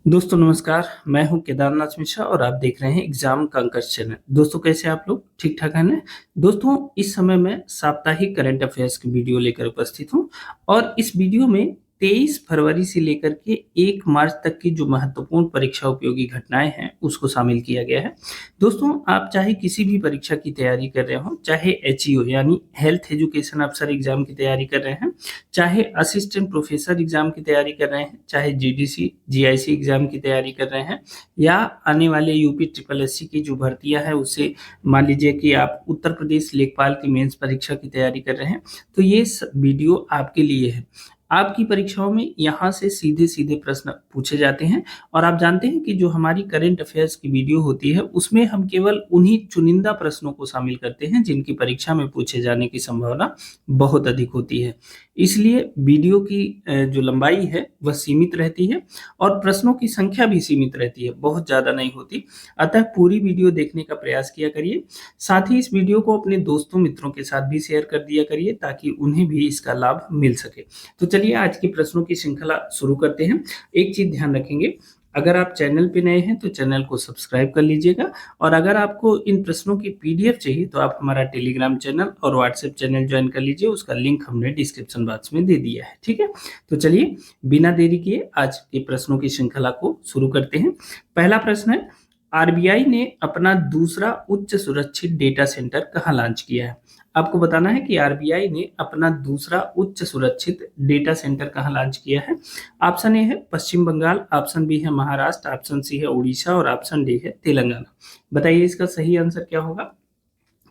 दोस्तों नमस्कार, मैं हूं केदारनाथ मिश्रा और आप देख रहे हैं एग्जाम कांकर्स चैनल। दोस्तों कैसे हैं आप लोग? ठीक ठाक है ना? दोस्तों इस समय मैं साप्ताहिक करंट अफेयर्स की वीडियो लेकर उपस्थित हूं और इस वीडियो में 23 फरवरी से लेकर के 1 मार्च तक की जो महत्वपूर्ण परीक्षा उपयोगी घटनाएं हैं उसको शामिल किया गया है। दोस्तों आप चाहे किसी भी परीक्षा की तैयारी कर रहे हो, चाहे एचईओ यानी हेल्थ एजुकेशन अफसर एग्जाम की तैयारी कर रहे हैं, चाहे असिस्टेंट प्रोफेसर एग्जाम की तैयारी कर रहे हैं, चाहे जीडीसी जीआईसी एग्जाम की तैयारी कर रहे हैं, या आने वाले यूपी ट्रिपल एससी की जो भर्तियां हैं उससे मान लीजिए कि आप उत्तर प्रदेश लेखपाल की मेंस परीक्षा की तैयारी कर रहे हैं, तो ये वीडियो आपके लिए है। आपकी परीक्षाओं में यहाँ से सीधे सीधे प्रश्न पूछे जाते हैं और आप जानते हैं कि जो हमारी करंट अफेयर्स की वीडियो होती है उसमें हम केवल उन्हीं चुनिंदा प्रश्नों को शामिल करते हैं जिनकी परीक्षा में पूछे जाने की संभावना बहुत अधिक होती है। इसलिए वीडियो की जो लंबाई है वह सीमित रहती है और प्रश्नों की संख्या भी सीमित रहती है, बहुत ज़्यादा नहीं होती। अतः पूरी वीडियो देखने का प्रयास किया करिए। साथ ही इस वीडियो को अपने दोस्तों मित्रों के साथ भी शेयर कर दिया करिए ताकि उन्हें भी इसका लाभ मिल सके। तो चलिए आज के प्रश्नों की श्रृंखला शुरू करते हैं। एक चीज ध्यान रखेंगे, अगर आप चैनल पे नए हैं तो चैनल को सब्सक्राइब कर लीजिएगा और अगर आपको इन प्रश्नों की पीडीएफ चाहिए तो आप हमारा टेलीग्राम चैनल और व्हाट्सएप चैनल ज्वाइन कर लीजिए, उसका लिंक हमने डिस्क्रिप्शन बॉक्स में दे दिया है। ठीक है, तो चलिए बिना देरी किए आज के प्रश्नों की श्रृंखला को शुरू करते हैं। पहला प्रश्न है, आरबीआई ने अपना दूसरा उच्च सुरक्षित डेटा सेंटर कहाँ लॉन्च किया है? आपको बताना है कि आरबीआई ने अपना दूसरा उच्च सुरक्षित डेटा सेंटर कहाँ लॉन्च किया है। ऑप्शन ए है पश्चिम बंगाल, ऑप्शन बी है महाराष्ट्र, ऑप्शन सी है उड़ीसा और ऑप्शन डी है तेलंगाना। बताइए इसका सही आंसर क्या होगा?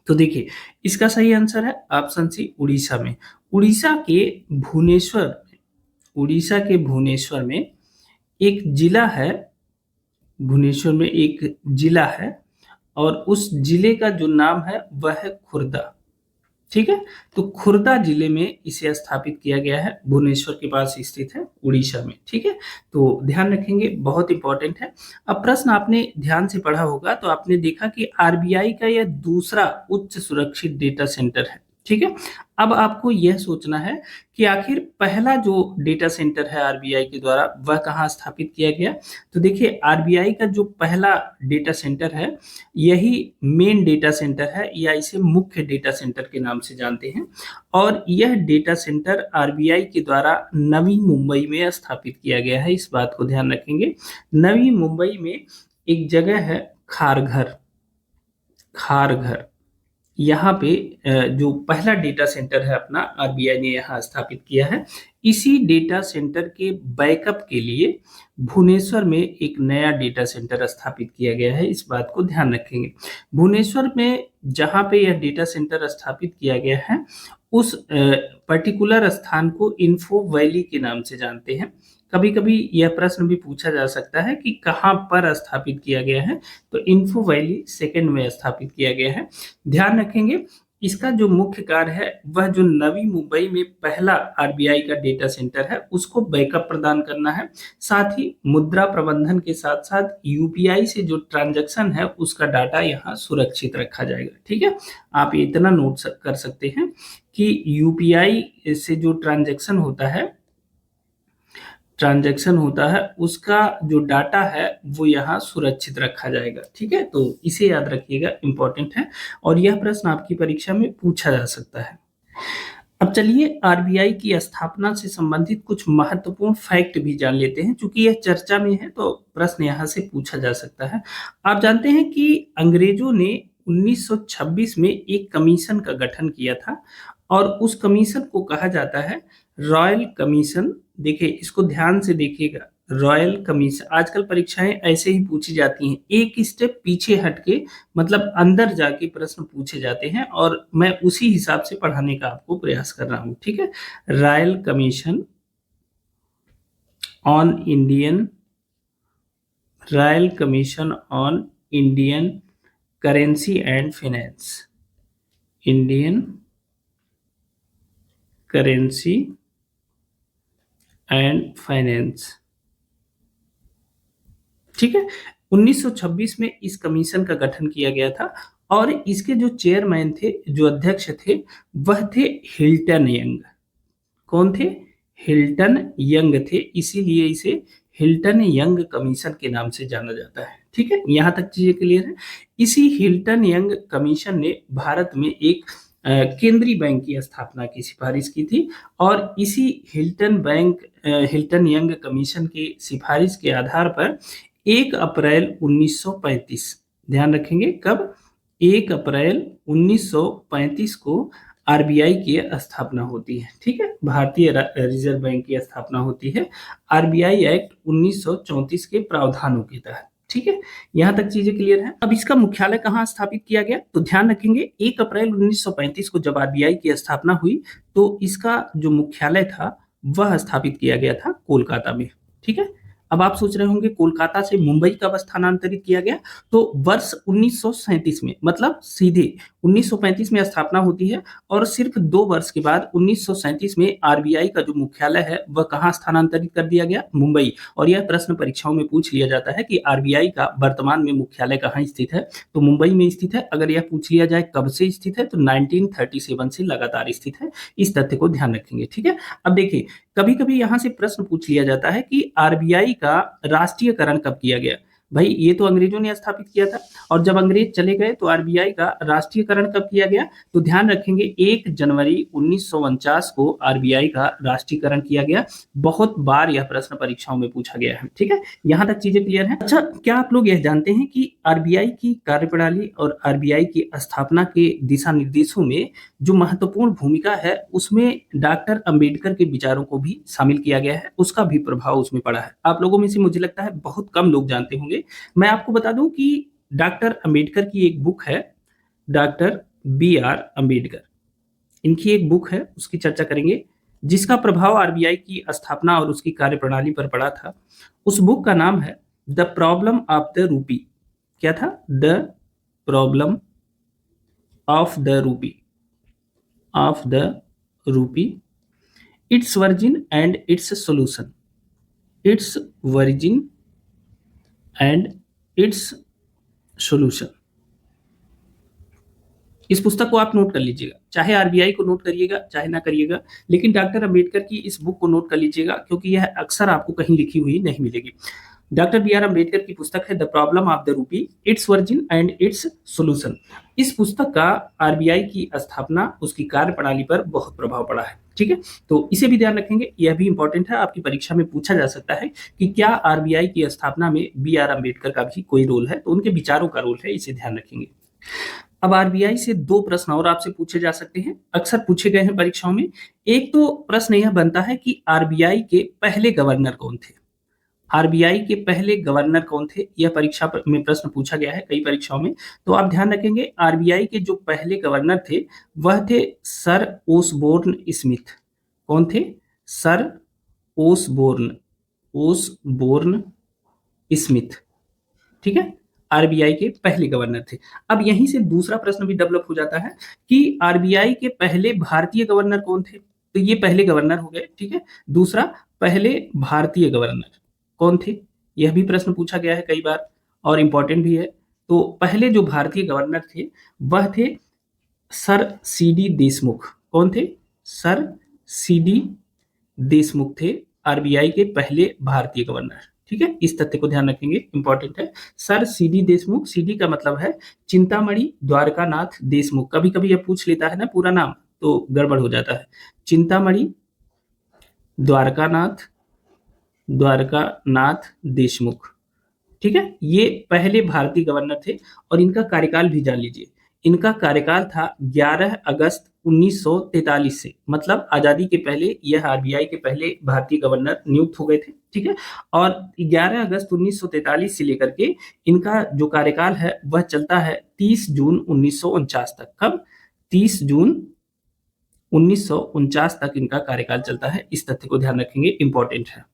तो देखिए इसका सही आंसर है ऑप्शन सी उड़ीसा में। उड़ीसा के भुवनेश्वर उड़ीसा के भुवनेश्वर में एक जिला है, भुवनेश्वर में एक जिला है और उस जिले का जो नाम है वह है खुर्दा। ठीक है, तो खुर्दा जिले में इसे स्थापित किया गया है, भुवनेश्वर के पास स्थित है उड़ीसा में। ठीक है, तो ध्यान रखेंगे, बहुत इंपॉर्टेंट है। अब प्रश्न आपने ध्यान से पढ़ा होगा तो आपने देखा कि आरबीआई का यह दूसरा उच्च सुरक्षित डेटा सेंटर है। ठीक है, अब आपको यह सोचना है कि आखिर पहला जो डेटा सेंटर है आरबीआई के द्वारा वह कहाँ स्थापित किया गया। तो देखिए आरबीआई का जो पहला डेटा सेंटर है यही मेन डेटा सेंटर है या इसे मुख्य डेटा सेंटर के नाम से जानते हैं और यह डेटा सेंटर आरबीआई के द्वारा नवी मुंबई में स्थापित किया गया है। इस बात को ध्यान रखेंगे, नवी मुंबई में एक जगह है खारघर, खारघर यहाँ पे जो पहला डेटा सेंटर है अपना आरबीआई ने यहाँ स्थापित किया है। इसी डेटा सेंटर के बैकअप के लिए भुवनेश्वर में एक नया डेटा सेंटर स्थापित किया गया है, इस बात को ध्यान रखेंगे। भुवनेश्वर में जहाँ पे यह डेटा सेंटर स्थापित किया गया है उस पर्टिकुलर स्थान को इन्फो वैली के नाम से जानते हैं। कभी कभी यह प्रश्न भी पूछा जा सकता है कि कहाँ पर स्थापित किया गया है, तो इन्फो वैली सेकंड में स्थापित किया गया है। ध्यान रखेंगे इसका जो मुख्य कार्य है वह जो नवी मुंबई में पहला आरबीआई का डेटा सेंटर है उसको बैकअप प्रदान करना है, साथ ही मुद्रा प्रबंधन के साथ साथ यूपीआई से जो ट्रांजैक्शन है उसका डाटा यहाँ सुरक्षित रखा जाएगा। ठीक है, आप इतना नोट कर सकते हैं कि यूपीआई से जो ट्रांजैक्शन होता है उसका जो डाटा है वो यहाँ सुरक्षित रखा जाएगा। ठीक है, तो इसे याद रखिएगा, इंपॉर्टेंट है और यह प्रश्न आपकी परीक्षा में पूछा जा सकता है। अब चलिए आरबीआई की स्थापना से संबंधित कुछ महत्वपूर्ण फैक्ट भी जान लेते हैं, क्योंकि यह चर्चा में है तो प्रश्न यहाँ से पूछा जा सकता है। आप जानते हैं कि अंग्रेजों ने 1926 में एक कमीशन का गठन किया था और उस कमीशन को कहा जाता है रॉयल कमीशन। देखिए इसको ध्यान से देखिएगा, रॉयल कमीशन। आजकल परीक्षाएं ऐसे ही पूछी जाती हैं, एक स्टेप पीछे हटके मतलब अंदर जाके प्रश्न पूछे जाते हैं और मैं उसी हिसाब से पढ़ाने का आपको प्रयास कर रहा हूं। ठीक है, royal commission on Indian royal commission on Indian currency and finance, Indian currency and finance. ठीक है, 1926 में इस कमीशन का गठन किया गया था और इसके जो चेयरमैन थे, जो अध्यक्ष थे, वह थे हिल्टन यंग। कौन थे? हिल्टन यंग थे, इसीलिए इसे हिल्टन यंग कमीशन के नाम से जाना जाता है। ठीक है, यहां तक चीजें क्लियर है। इसी हिल्टन यंग कमीशन ने भारत में एक केंद्रीय बैंक की स्थापना की सिफारिश की थी और इसी हिल्टन यंग कमीशन की सिफारिश के आधार पर 1 अप्रैल 1935, ध्यान रखेंगे कब, 1 अप्रैल 1935 को आरबीआई की स्थापना होती है। ठीक है, भारतीय रिजर्व बैंक की स्थापना होती है आरबीआई एक्ट 1934 के प्रावधानों के तहत। ठीक है, यहां तक चीजें क्लियर है। अब इसका मुख्यालय कहां स्थापित किया गया, तो ध्यान रखेंगे 1 अप्रैल 1935 को जब आरबीआई की स्थापना हुई तो इसका जो मुख्यालय था वह स्थापित किया गया था कोलकाता में। ठीक है, अब आप सोच रहे होंगे कोलकाता से मुंबई कब स्थानांतरित किया गया, तो वर्ष 1937 में, मतलब सीधे 1935 में स्थापना होती है और सिर्फ 2 वर्ष के बाद 1937 में आरबीआई का जो मुख्यालय है वह कहां स्थानांतरित कर दिया गया, मुंबई। और यह प्रश्न परीक्षाओं में पूछ लिया जाता है कि आरबीआई का वर्तमान में मुख्यालय कहां स्थित है, तो मुंबई में स्थित है। अगर यह पूछ लिया जाए कब से स्थित है, तो 1937 से लगातार स्थित है। इस तथ्य को ध्यान रखेंगे। ठीक है, अब देखिए कभी कभी यहां से प्रश्न पूछ लिया जाता है कि आरबीआई का राष्ट्रीयकरण कब किया गया। भाई ये तो अंग्रेजों ने स्थापित किया था और जब अंग्रेज चले गए तो आरबीआई का राष्ट्रीयकरण कब किया गया, तो ध्यान रखेंगे 1 जनवरी 1949 को आरबीआई का राष्ट्रीयकरण किया गया। बहुत बार यह प्रश्न परीक्षाओं में पूछा गया है। ठीक है, यहां तक चीजें क्लियर है। अच्छा, क्या आप लोग यह जानते हैं कि आरबीआई की कार्यप्रणाली और आरबीआई की स्थापना के दिशा निर्देशों में जो महत्वपूर्ण भूमिका है उसमें डॉक्टर अंबेडकर के विचारों को भी शामिल किया गया है, उसका भी प्रभाव उसमें पड़ा है। आप लोगों में से मुझे लगता है बहुत कम लोग जानते होंगे। मैं आपको बता दूं कि डॉक्टर अंबेडकर की एक बुक है, डॉक्टर बी आर अंबेडकर, इनकी एक बुक है, उसकी चर्चा करेंगे, जिसका प्रभाव आरबीआई की स्थापना और उसकी कार्यप्रणाली पर पड़ा था। उस बुक का नाम है the problem of the rupee. क्या था, the problem of the rupee, of the rupee, it's virgin and its solution, it's virgin and it's solution. इस पुस्तक को आप नोट कर लीजिएगा, चाहे आरबीआई को नोट करिएगा चाहे ना करिएगा, लेकिन डॉक्टर अंबेडकर की इस बुक को नोट कर लीजिएगा क्योंकि यह अक्सर आपको कहीं लिखी हुई नहीं मिलेगी। डॉक्टर बी आर अंबेडकर की पुस्तक है the problem of the rupee, it's virgin and it's solution. इस पुस्तक का आरबीआई की स्थापना, उसकी कार्यप्रणाली पर बहुत प्रभाव पड़ा है। ठीक है, तो इसे भी ध्यान रखेंगे, यह भी इंपॉर्टेंट है, आपकी परीक्षा में पूछा जा सकता है कि क्या आरबीआई की स्थापना में बी आर अंबेडकर का भी कोई रोल है, तो उनके विचारों का रोल है, इसे ध्यान रखेंगे। अब आरबीआई से 2 प्रश्न और आपसे पूछे जा सकते हैं, अक्सर पूछे गए हैं परीक्षाओं में। एक तो प्रश्न यह बनता है कि आरबीआई के पहले गवर्नर कौन थे, आरबीआई के पहले गवर्नर कौन थे, यह परीक्षा में प्रश्न पूछा गया है कई परीक्षाओं में। तो आप ध्यान रखेंगे आरबीआई के जो पहले गवर्नर थे वह थे सर ओसबोर्न स्मिथ। कौन थे, सर ओसबोर्न, ओसबोर्न स्मिथ। ठीक है, आरबीआई के पहले गवर्नर थे। अब यहीं से दूसरा प्रश्न भी डेवलप हो जाता है कि आरबीआई के पहले भारतीय गवर्नर कौन थे, तो ये पहले गवर्नर हो गए। ठीक है, दूसरा पहले भारतीय गवर्नर कौन थे, यह भी प्रश्न पूछा गया है कई बार और इंपॉर्टेंट भी है। तो पहले जो भारतीय गवर्नर थे वह थे सर सीडी देशमुख। कौन थे, सर सीडी देशमुख थे आरबीआई के पहले भारतीय गवर्नर। ठीक है, इस तथ्य को ध्यान रखेंगे, इंपॉर्टेंट है। सर सीडी देशमुख, सीडी का मतलब है चिंतामणि द्वारकानाथ देशमुख। कभी कभी यह पूछ लेता है ना पूरा नाम तो गड़बड़ हो जाता है, चिंतामणि द्वारकानाथ, द्वारकानाथ देशमुख। ठीक है, ये पहले भारतीय गवर्नर थे और इनका कार्यकाल भी जान लीजिए। इनका कार्यकाल था 11 अगस्त 1943 से, मतलब आजादी के पहले यह आरबीआई के पहले भारतीय गवर्नर नियुक्त हो गए थे। ठीक है, और 11 अगस्त 1943 से लेकर के इनका जो कार्यकाल है वह चलता है 30 जून 1949 तक। कब, 30 जून 1949 तक इनका कार्यकाल चलता है। इस तथ्य को ध्यान रखेंगे, इंपॉर्टेंट है।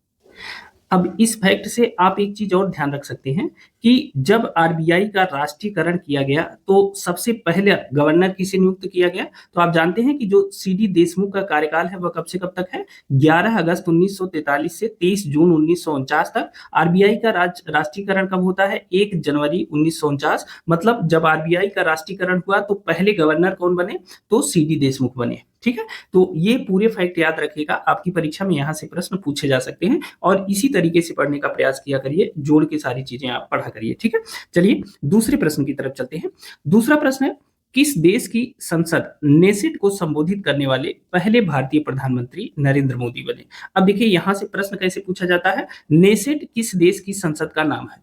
अब इस फैक्ट से आप एक चीज और ध्यान रख सकते हैं कि जब आरबीआई का राष्ट्रीयकरण किया गया तो सबसे पहले गवर्नर किसे नियुक्त किया गया, तो आप जानते हैं कि जो सीडी देशमुख का कार्यकाल है वह कब से कब तक है, 11 अगस्त 1943 से 23 जून 1949 तक। आरबीआई का राष्ट्रीयकरण कब होता है, 1 जनवरी 1949। मतलब जब आरबीआई का राष्ट्रीयकरण हुआ तो पहले गवर्नर कौन बने, तो सीडी देशमुख बने। ठीक है, तो ये पूरे फैक्ट याद रखिएगा, आपकी परीक्षा में यहाँ से प्रश्न पूछे जा सकते हैं और इसी तरीके से पढ़ने का प्रयास किया करिए, जोड़ के सारी चीजें आप पढ़ा करिए। ठीक है, चलिए दूसरे प्रश्न की तरफ चलते हैं। दूसरा प्रश्न है, किस देश की संसद नेसेट को संबोधित करने वाले पहले भारतीय प्रधानमंत्री नरेंद्र मोदी बने? अब देखिए यहां से प्रश्न कैसे पूछा जाता है, नेसेट किस देश की संसद का नाम है?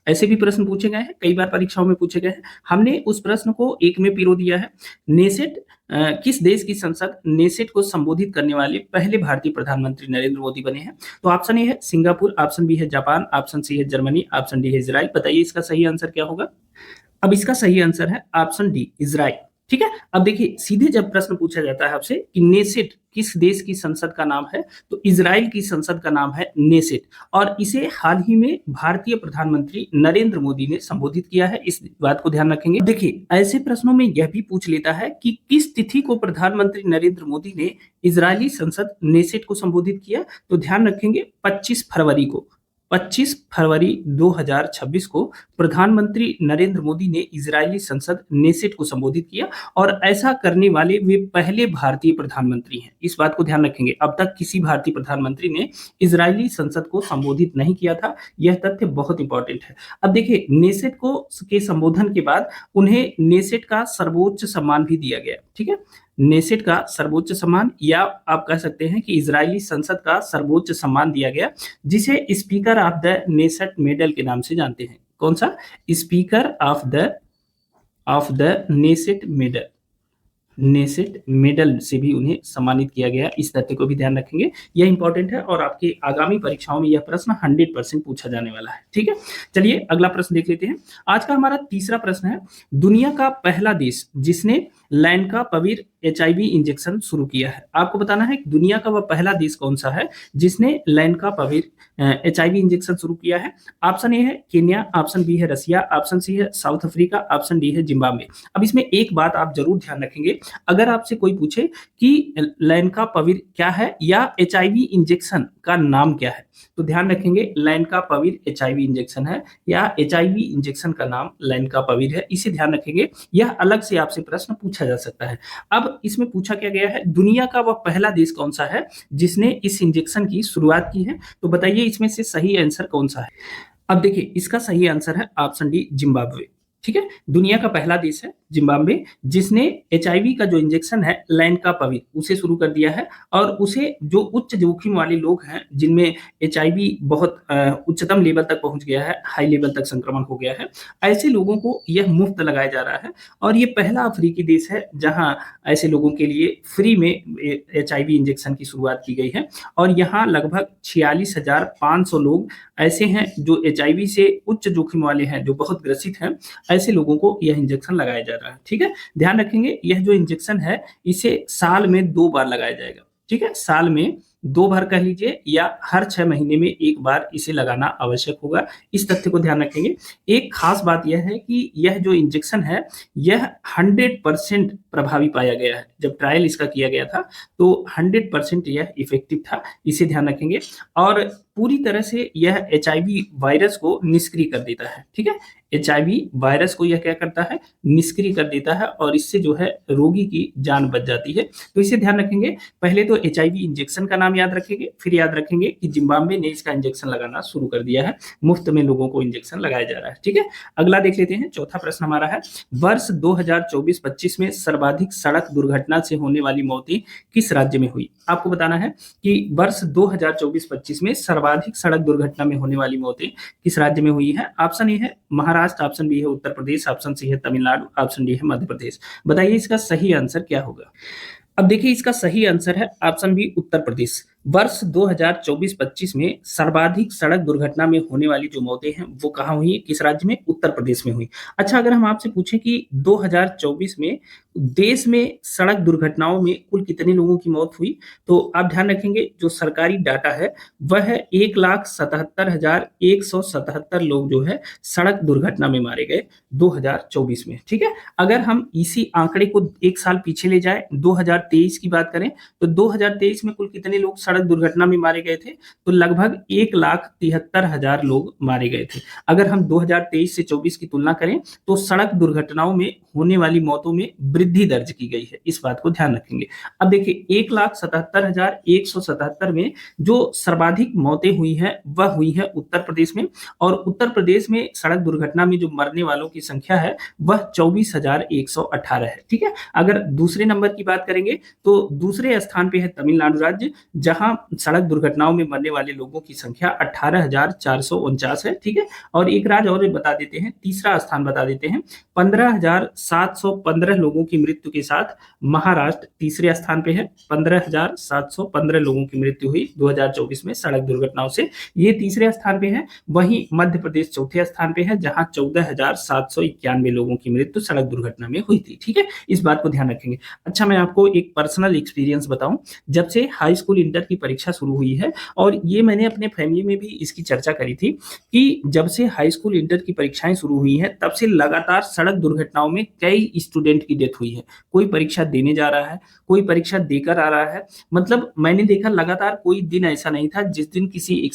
ऐसे भी प्रश्न पूछे गए हैं, कई बार परीक्षाओं में पूछे गए हैं। हमने उस प्रश्न को एक में पिरो दिया है, नेसेट किस देश की संसद नेसेट को संबोधित करने वाले पहले भारतीय प्रधानमंत्री नरेंद्र मोदी बने हैं? तो ऑप्शन ए है सिंगापुर, ऑप्शन बी है जापान, ऑप्शन सी है जर्मनी, ऑप्शन डी है इजराइल। बताइए इसका सही आंसर क्या होगा? अब इसका सही आंसर है ऑप्शन डी, इजराइल। ठीक है, अब देखिए सीधे जब प्रश्न पूछा जाता है आपसे कि नेसेट किस देश की संसद का नाम है, तो इजराइल की संसद का नाम है नेसेट और इसे हाल ही में भारतीय प्रधानमंत्री नरेंद्र मोदी ने संबोधित किया है, इस बात को ध्यान रखेंगे। देखिए ऐसे प्रश्नों में यह भी पूछ लेता है कि किस तिथि को प्रधानमंत्री नरेंद्र मोदी ने इजरायली संसद नेसेट को संबोधित किया, तो ध्यान रखेंगे 25 फरवरी को, 25 फरवरी 2026 को प्रधानमंत्री नरेंद्र मोदी ने इजरायली संसद नेसेट को संबोधित किया और ऐसा करने वाले वे पहले भारतीय प्रधानमंत्री हैं। इस बात को ध्यान रखेंगे, अब तक किसी भारतीय प्रधानमंत्री ने इजरायली संसद को संबोधित नहीं किया था, यह तथ्य बहुत इंपॉर्टेंट है। अब देखिए नेसेट को के संबोधन के बाद उन्हें नेसेट का सर्वोच्च सम्मान भी दिया गया। ठीक है, नेसेट का सर्वोच्च सम्मान, या आप कह सकते हैं कि इजरायली संसद का सर्वोच्च सम्मान दिया गया, जिसे speaker of the Knesset medal के नाम से जानते हैं। कौन सा? Speaker of the Knesset medal, Knesset medal से भी उन्हें सम्मानित किया गया। इस तथ्य को भी ध्यान रखेंगे, यह इंपॉर्टेंट है और आपके आगामी परीक्षाओं में यह प्रश्न 100% पूछा जाने वाला है। ठीक है, चलिए अगला प्रश्न देख लेते हैं। आज का हमारा तीसरा प्रश्न है, दुनिया का पहला देश जिसने लैनकापाविर एचआईवी इंजेक्शन शुरू किया है। आपको बताना है कि दुनिया का वह पहला देश कौन सा है जिसने लैनकापाविर एचआईवी इंजेक्शन शुरू किया है। ऑप्शन ए है केन्या, ऑप्शन बी है रसिया, ऑप्शन सी है साउथ अफ्रीका, ऑप्शन डी है जिम्बाब्वे। अब इसमें एक बात आप जरूर ध्यान रखेंगे, अगर आपसे कोई पूछे कि लैनकापाविर क्या है या एचआईवी इंजेक्शन का नाम क्या है, तो ध्यान रखेंगे लैनकापाविर एचआईवी इंजेक्शन है या एचआईवी इंजेक्शन का नाम लैनकापाविर है, इसे ध्यान रखेंगे। यह अलग से आपसे प्रश्न पूछा जा सकता है। अब इसमें पूछा क्या गया है, दुनिया का वह पहला देश कौन सा है जिसने इस इंजेक्शन की शुरुआत की है, तो बताइए इसमें से सही आंसर कौन सा है? अब देखिए इसका सही आंसर है ऑप्शन डी, जिम्बाब्वे। ठीक है, दुनिया का पहला देश है जिम्बाब्वे जिसने एचआईवी का जो इंजेक्शन है लैनकापाविर उसे शुरू कर दिया है और उसे जो उच्च जोखिम वाले लोग हैं जिनमें एचआईवी बहुत उच्चतम लेवल तक पहुंच गया है, हाई लेवल तक संक्रमण हो गया है, ऐसे लोगों को यह मुफ्त लगाया जा रहा है और ये पहला अफ्रीकी देश है जहां ऐसे लोगों के लिए फ्री में एचआईवी इंजेक्शन की शुरुआत की गई है और यहाँ लगभग 46,500 लोग ऐसे हैं जो एचआईवी से उच्च जोखिम वाले हैं, जो बहुत ग्रसित हैं, ऐसे लोगों को यह इंजेक्शन लगाया जा रहा है। ठीक है, ध्यान रखेंगे यह जो इंजेक्शन है इसे साल में 2 बार लगाया जाएगा। ठीक है, साल में 2 बार कह लीजिए या हर 6 महीने में 1 बार इसे लगाना आवश्यक होगा, इस तथ्य को ध्यान रखेंगे। एक खास बात यह है कि यह जो इंजेक्शन है यह 100% प्रभावी पाया गया है। जब ट्रायल इसका किया गया था तो 100% यह इफेक्टिव था, इसे ध्यान रखेंगे और पूरी तरह से यह एचआईवी वायरस को निष्क्रिय कर देता है। ठीक है, एचआईवी वायरस को यह क्या करता है, निष्क्रिय कर देता है और इससे जो है रोगी की जान बच जाती है, तो इसे ध्यान रखेंगे। पहले तो एचआईवी इंजेक्शन का नाम याद रखेंगे, फिर याद रखेंगे कि जिम्बाब्वे ने इसका इंजेक्शन लगाना शुरू कर दिया है, मुफ्त में लोगों को इंजेक्शन लगाया जा रहा है। ठीक है, अगला देख लेते हैं। चौथा प्रश्न हमारा है, वर्ष 2024-25 में सर्वाधिक सड़क दुर्घटना से होने वाली मौतें किस राज्य में हुई? आपको बताना है कि वर्ष 2024-25 में सर्वाधिक सड़क दुर्घटना में होने वाली मौतें किस राज्य में हुई है? ऑप्शन ए है महाराष्ट्र, ऑप्शन बी है उत्तर प्रदेश, ऑप्शन सी है तमिलनाडु, ऑप्शन डी है मध्य प्रदेश। बताइए इसका सही आंसर क्या होगा? अब देखिए इसका सही आंसर है ऑप्शन बी, उत्तर प्रदेश। वर्ष 2024-25 में सर्वाधिक सड़क दुर्घटना में होने वाली जो मौतें हैं वो कहाँ हुई, किस राज्य में? उत्तर प्रदेश में हुई। अच्छा, अगर हम आपसे पूछें कि 2024 में देश में सड़क दुर्घटनाओं में कुल कितने लोगों की मौत हुई, तो आप ध्यान रखेंगे जो सरकारी डाटा है वह है 1,77,177 लोग जो है सड़क दुर्घटना में मारे गए 2024 में। ठीक है, अगर हम इसी आंकड़े को एक साल पीछे ले जाए, 2023 की बात करें, तो 2023 में कुल कितने लोग सड़क सड़क दुर्घटना में मारे गए थे, तो लगभग 1,73,000 लोग मारे गए थे। अगर हम 2023 से 24 की तुलना करें तो सड़क दुर्घटनाओं में होने वाली मौतों में वृद्धि दर्ज की गई है, इस बात को ध्यान रखेंगे। अब देखिए 1,77,177 में जो सर्वाधिक मौतें हुई हैं वह हुई है उत्तर प्रदेश में, और उत्तर प्रदेश में सड़क दुर्घटना में जो मरने वालों की संख्या है वह 24,118 है। ठीक है, अगर दूसरे नंबर की बात करेंगे तो दूसरे स्थान पे है तमिलनाडु राज्य, जहां सड़क दुर्घटनाओं में मरने वाले लोगों की संख्या 18,449 है। ठीक है, और एक राज्य और बता देते हैं, तीसरा स्थान बता देते हैं, 15,715 लोगों की मृत्यु के साथ महाराष्ट्र तीसरे स्थान पे है। 15,715 लोगों की मृत्यु हुई 2024 में सड़क दुर्घटनाओं से, ये तीसरे स्थान पे है। वहीं मध्य प्रदेश चौथे स्थान पे है, जहां 14,791 लोगों की मृत्यु सड़क दुर्घटना में हुई थी। ठीक है, इस बात को ध्यान रखेंगे। अच्छा, मैं आपको एक पर्सनल एक्सपीरियंस बताऊं, जब से हाई स्कूल इंटर की परीक्षा शुरू हुई है, और ये मैंने अपने फैमिली में भी इसकी चर्चा करी थी कि जब से हाई स्कूल इंटर की परीक्षाएं शुरू हुई हैं तब से लगातार सड़क दुर्घटनाओं में कई स्टूडेंट की डेथ हुई है। कोई परीक्षा देने जा रहा है, कोई परीक्षा देकर आ रहा है, मतलब मैंने देखा लगातार कोई दिन ऐसा नहीं था जिस दिन किसी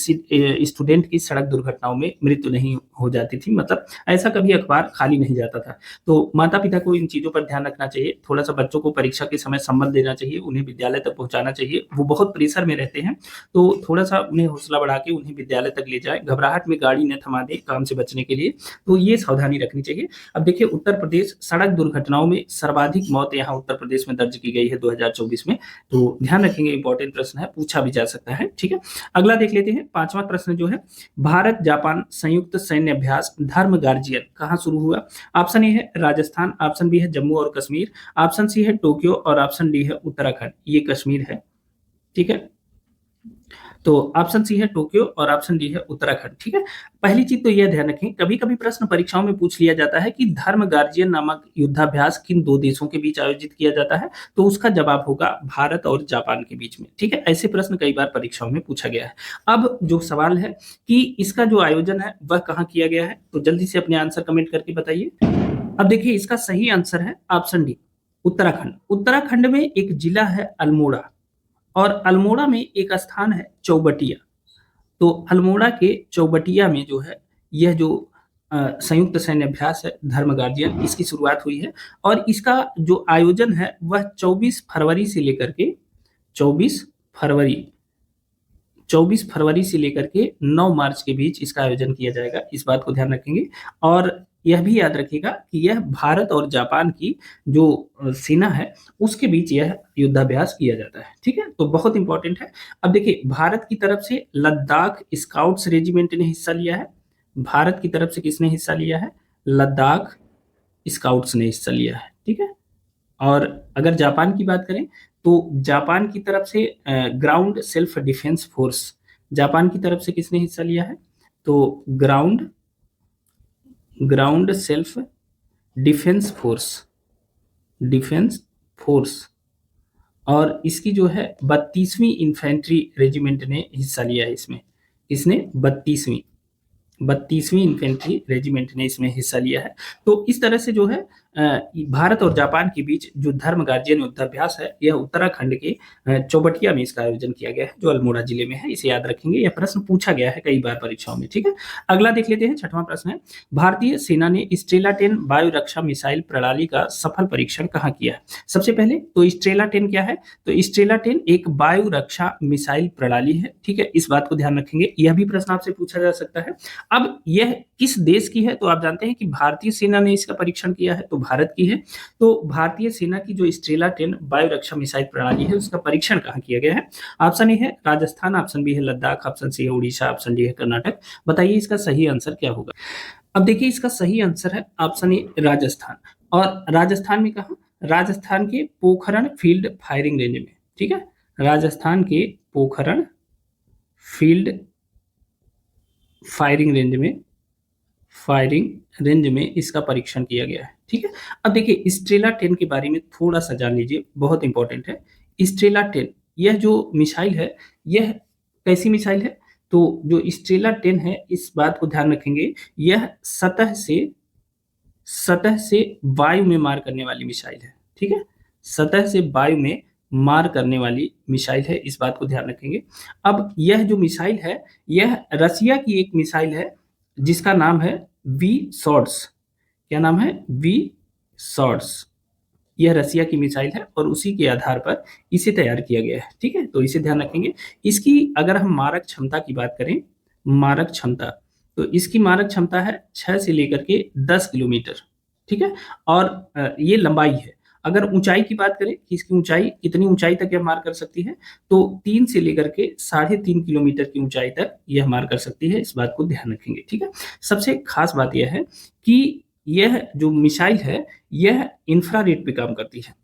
स्टूडेंट की सड़क दुर्घटनाओं में मृत्यु नहीं हो जाती थी। मतलब ऐसा कभी अखबार खाली नहीं जाता था। तो माता पिता को इन चीजों पर ध्यान रखना चाहिए, थोड़ा सा बच्चों को परीक्षा के समय संबल देना चाहिए, उन्हें विद्यालय तक पहुंचाना चाहिए। वो बहुत प्रेशर में रहते हैं, तो थोड़ा सा उन्हें हौसला बढ़ा के उन्हें विद्यालय तक ले जाए, घबराहट में गाड़ी न थमा दे काम से बचने के लिए। तो ये सावधानी रखनी चाहिए। अब देखिए उत्तर प्रदेश सड़क दुर्घटनाओं में सर्वाधिक मौत यहाँ उत्तर प्रदेश में दर्ज की गई है 2024 में, तो ध्यान रखेंगे, इंपॉर्टेंट प्रश्न है, पूछा भी जा सकता है। ठीक है, अगला देख लेते हैं, पांचवा प्रश्न जो है, भारत जापान संयुक्त सैन्य अभ्यास धर्म गार्जियन कहाँ शुरू हुआ? ऑप्शन ए है राजस्थान, ऑप्शन बी है जम्मू और कश्मीर, ऑप्शन सी है टोक्यो, और ऑप्शन डी है उत्तराखंड। ये कश्मीर है। ठीक है, तो ऑप्शन सी है टोक्यो और ऑप्शन डी है उत्तराखंड। ठीक है, पहली चीज तो यह ध्यान रखें, कभी कभी प्रश्न परीक्षाओं में पूछ लिया जाता है कि धर्म गार्जियन नामक युद्धाभ्यास किन दो देशों के बीच आयोजित किया जाता है, तो उसका जवाब होगा भारत और जापान के बीच में। ठीक है, ऐसे प्रश्न कई बार परीक्षाओं में पूछा गया है। अब जो सवाल है कि इसका जो आयोजन है वह कहाँ किया गया है, तो जल्दी से अपने आंसर कमेंट करके बताइए। अब देखिए इसका सही आंसर है ऑप्शन डी, उत्तराखंड। उत्तराखंड में एक जिला है अल्मोड़ा, और अल्मोड़ा में एक स्थान है चौबटिया। तो अल्मोड़ा के चौबटिया में जो है यह जो संयुक्त सैन्य अभ्यास है धर्म गार्जियन, इसकी शुरुआत हुई है, और इसका जो आयोजन है वह 24 फरवरी से लेकर के 24 फरवरी 24 फरवरी से लेकर के 9 मार्च के बीच इसका आयोजन किया जाएगा, इस बात को ध्यान रखेंगे। और यह भी याद रखिएगा कि यह भारत और जापान की जो सेना है उसके बीच यह युद्धाभ्यास किया जाता है। ठीक है, तो बहुत इंपॉर्टेंट है। अब देखिए भारत की तरफ से लद्दाख स्काउट्स रेजिमेंट ने हिस्सा लिया है। भारत की तरफ से किसने हिस्सा लिया है? लद्दाख स्काउट्स ने हिस्सा लिया है। ठीक है, और अगर जापान की बात करें तो जापान की तरफ से ground self defence force, Japan की तरफ से किसने हिस्सा लिया है? तो ग्राउंड सेल्फ डिफेंस फोर्स, और इसकी जो है 32वीं इन्फेंट्री रेजिमेंट ने हिस्सा लिया है इसमें। इसने 32वीं इन्फेंट्री रेजिमेंट ने इसमें हिस्सा लिया है। तो इस तरह से जो है भारत और जापान के बीच जो धर्म गार्जियन युद्धाभ्यास है यह उत्तराखंड के चौबटिया में इसका आयोजन किया गया है, जो अल्मोड़ा जिले में है। इसे याद रखेंगे, यह प्रश्न पूछा गया है कई बार परीक्षाओं में। ठीक है, अगला देख लेते हैं, छठवां प्रश्न है, भारतीय सेना ने स्ट्रेला 10 वायु रक्षा मिसाइल प्रणाली का सफल परीक्षण कहाँ किया है? सबसे पहले तो स्ट्रेला 10 क्या है? तो स्ट्रेला 10 एक वायु रक्षा मिसाइल प्रणाली है। ठीक है, इस बात को ध्यान रखेंगे, यह भी प्रश्न आपसे पूछा जा सकता है। अब यह किस देश की है? तो आप जानते हैं कि भारतीय सेना ने इसका परीक्षण किया है, तो भारत की है। तो भारतीय सेना की जो स्ट्रेला 10 वायु रक्षा मिसाइल प्रणाली है उसका परीक्षण कहाँ किया गया है? ऑप्शन ए है राजस्थान, ऑप्शन बी है लद्दाख, ऑप्शन सी है उड़ीसा, ऑप्शन डी है कर्नाटक। बताइए इसका सही आंसर क्या होगा? अब देखिए इसका सही आंसर है ऑप्शन ए राजस्थान। और राजस्थान में कहा? राजस्थान के पोखरण फील्ड फायरिंग रेंज में। ठीक है, राजस्थान के पोखरण फील्ड फायरिंग रेंज में इसका परीक्षण किया गया है। ठीक है, अब देखिए स्ट्रेला 10 के बारे में थोड़ा सा जान लीजिए, बहुत इंपॉर्टेंट है। स्ट्रेला 10 यह जो मिसाइल है यह कैसी मिसाइल है? तो जो स्ट्रेला 10 है इस बात को ध्यान रखेंगे, यह सतह से वायु में मार करने वाली मिसाइल है। ठीक है, सतह से वायु में मार करने वाली मिसाइल है, इस बात को ध्यान रखेंगे। अब यह जो मिसाइल है, यह रसिया की एक मिसाइल है जिसका नाम है वी शॉर्ट्स। क्या नाम है? V shorts. यह रसिया की मिसाइल है और उसी के आधार पर इसे तैयार किया गया है। ठीक है, तो इसे ध्यान रखेंगे। इसकी अगर हम मारक क्षमता की बात करें, मारक क्षमता, तो इसकी मारक क्षमता है 6 से लेकर के 10 किलोमीटर। ठीक है, और ये लंबाई है। अगर ऊंचाई की बात करें कि इसकी ऊंचाई कितनी ऊंचाई तक यह मार कर सकती है, तो 3 से लेकर के 3.5 किलोमीटर की ऊंचाई तक यह मार कर सकती है। इस बात को ध्यान रखेंगे। ठीक है, सबसे खास बात यह है कि यह जो मिसाइल है, यह इंफ्रारेड पे काम करती है,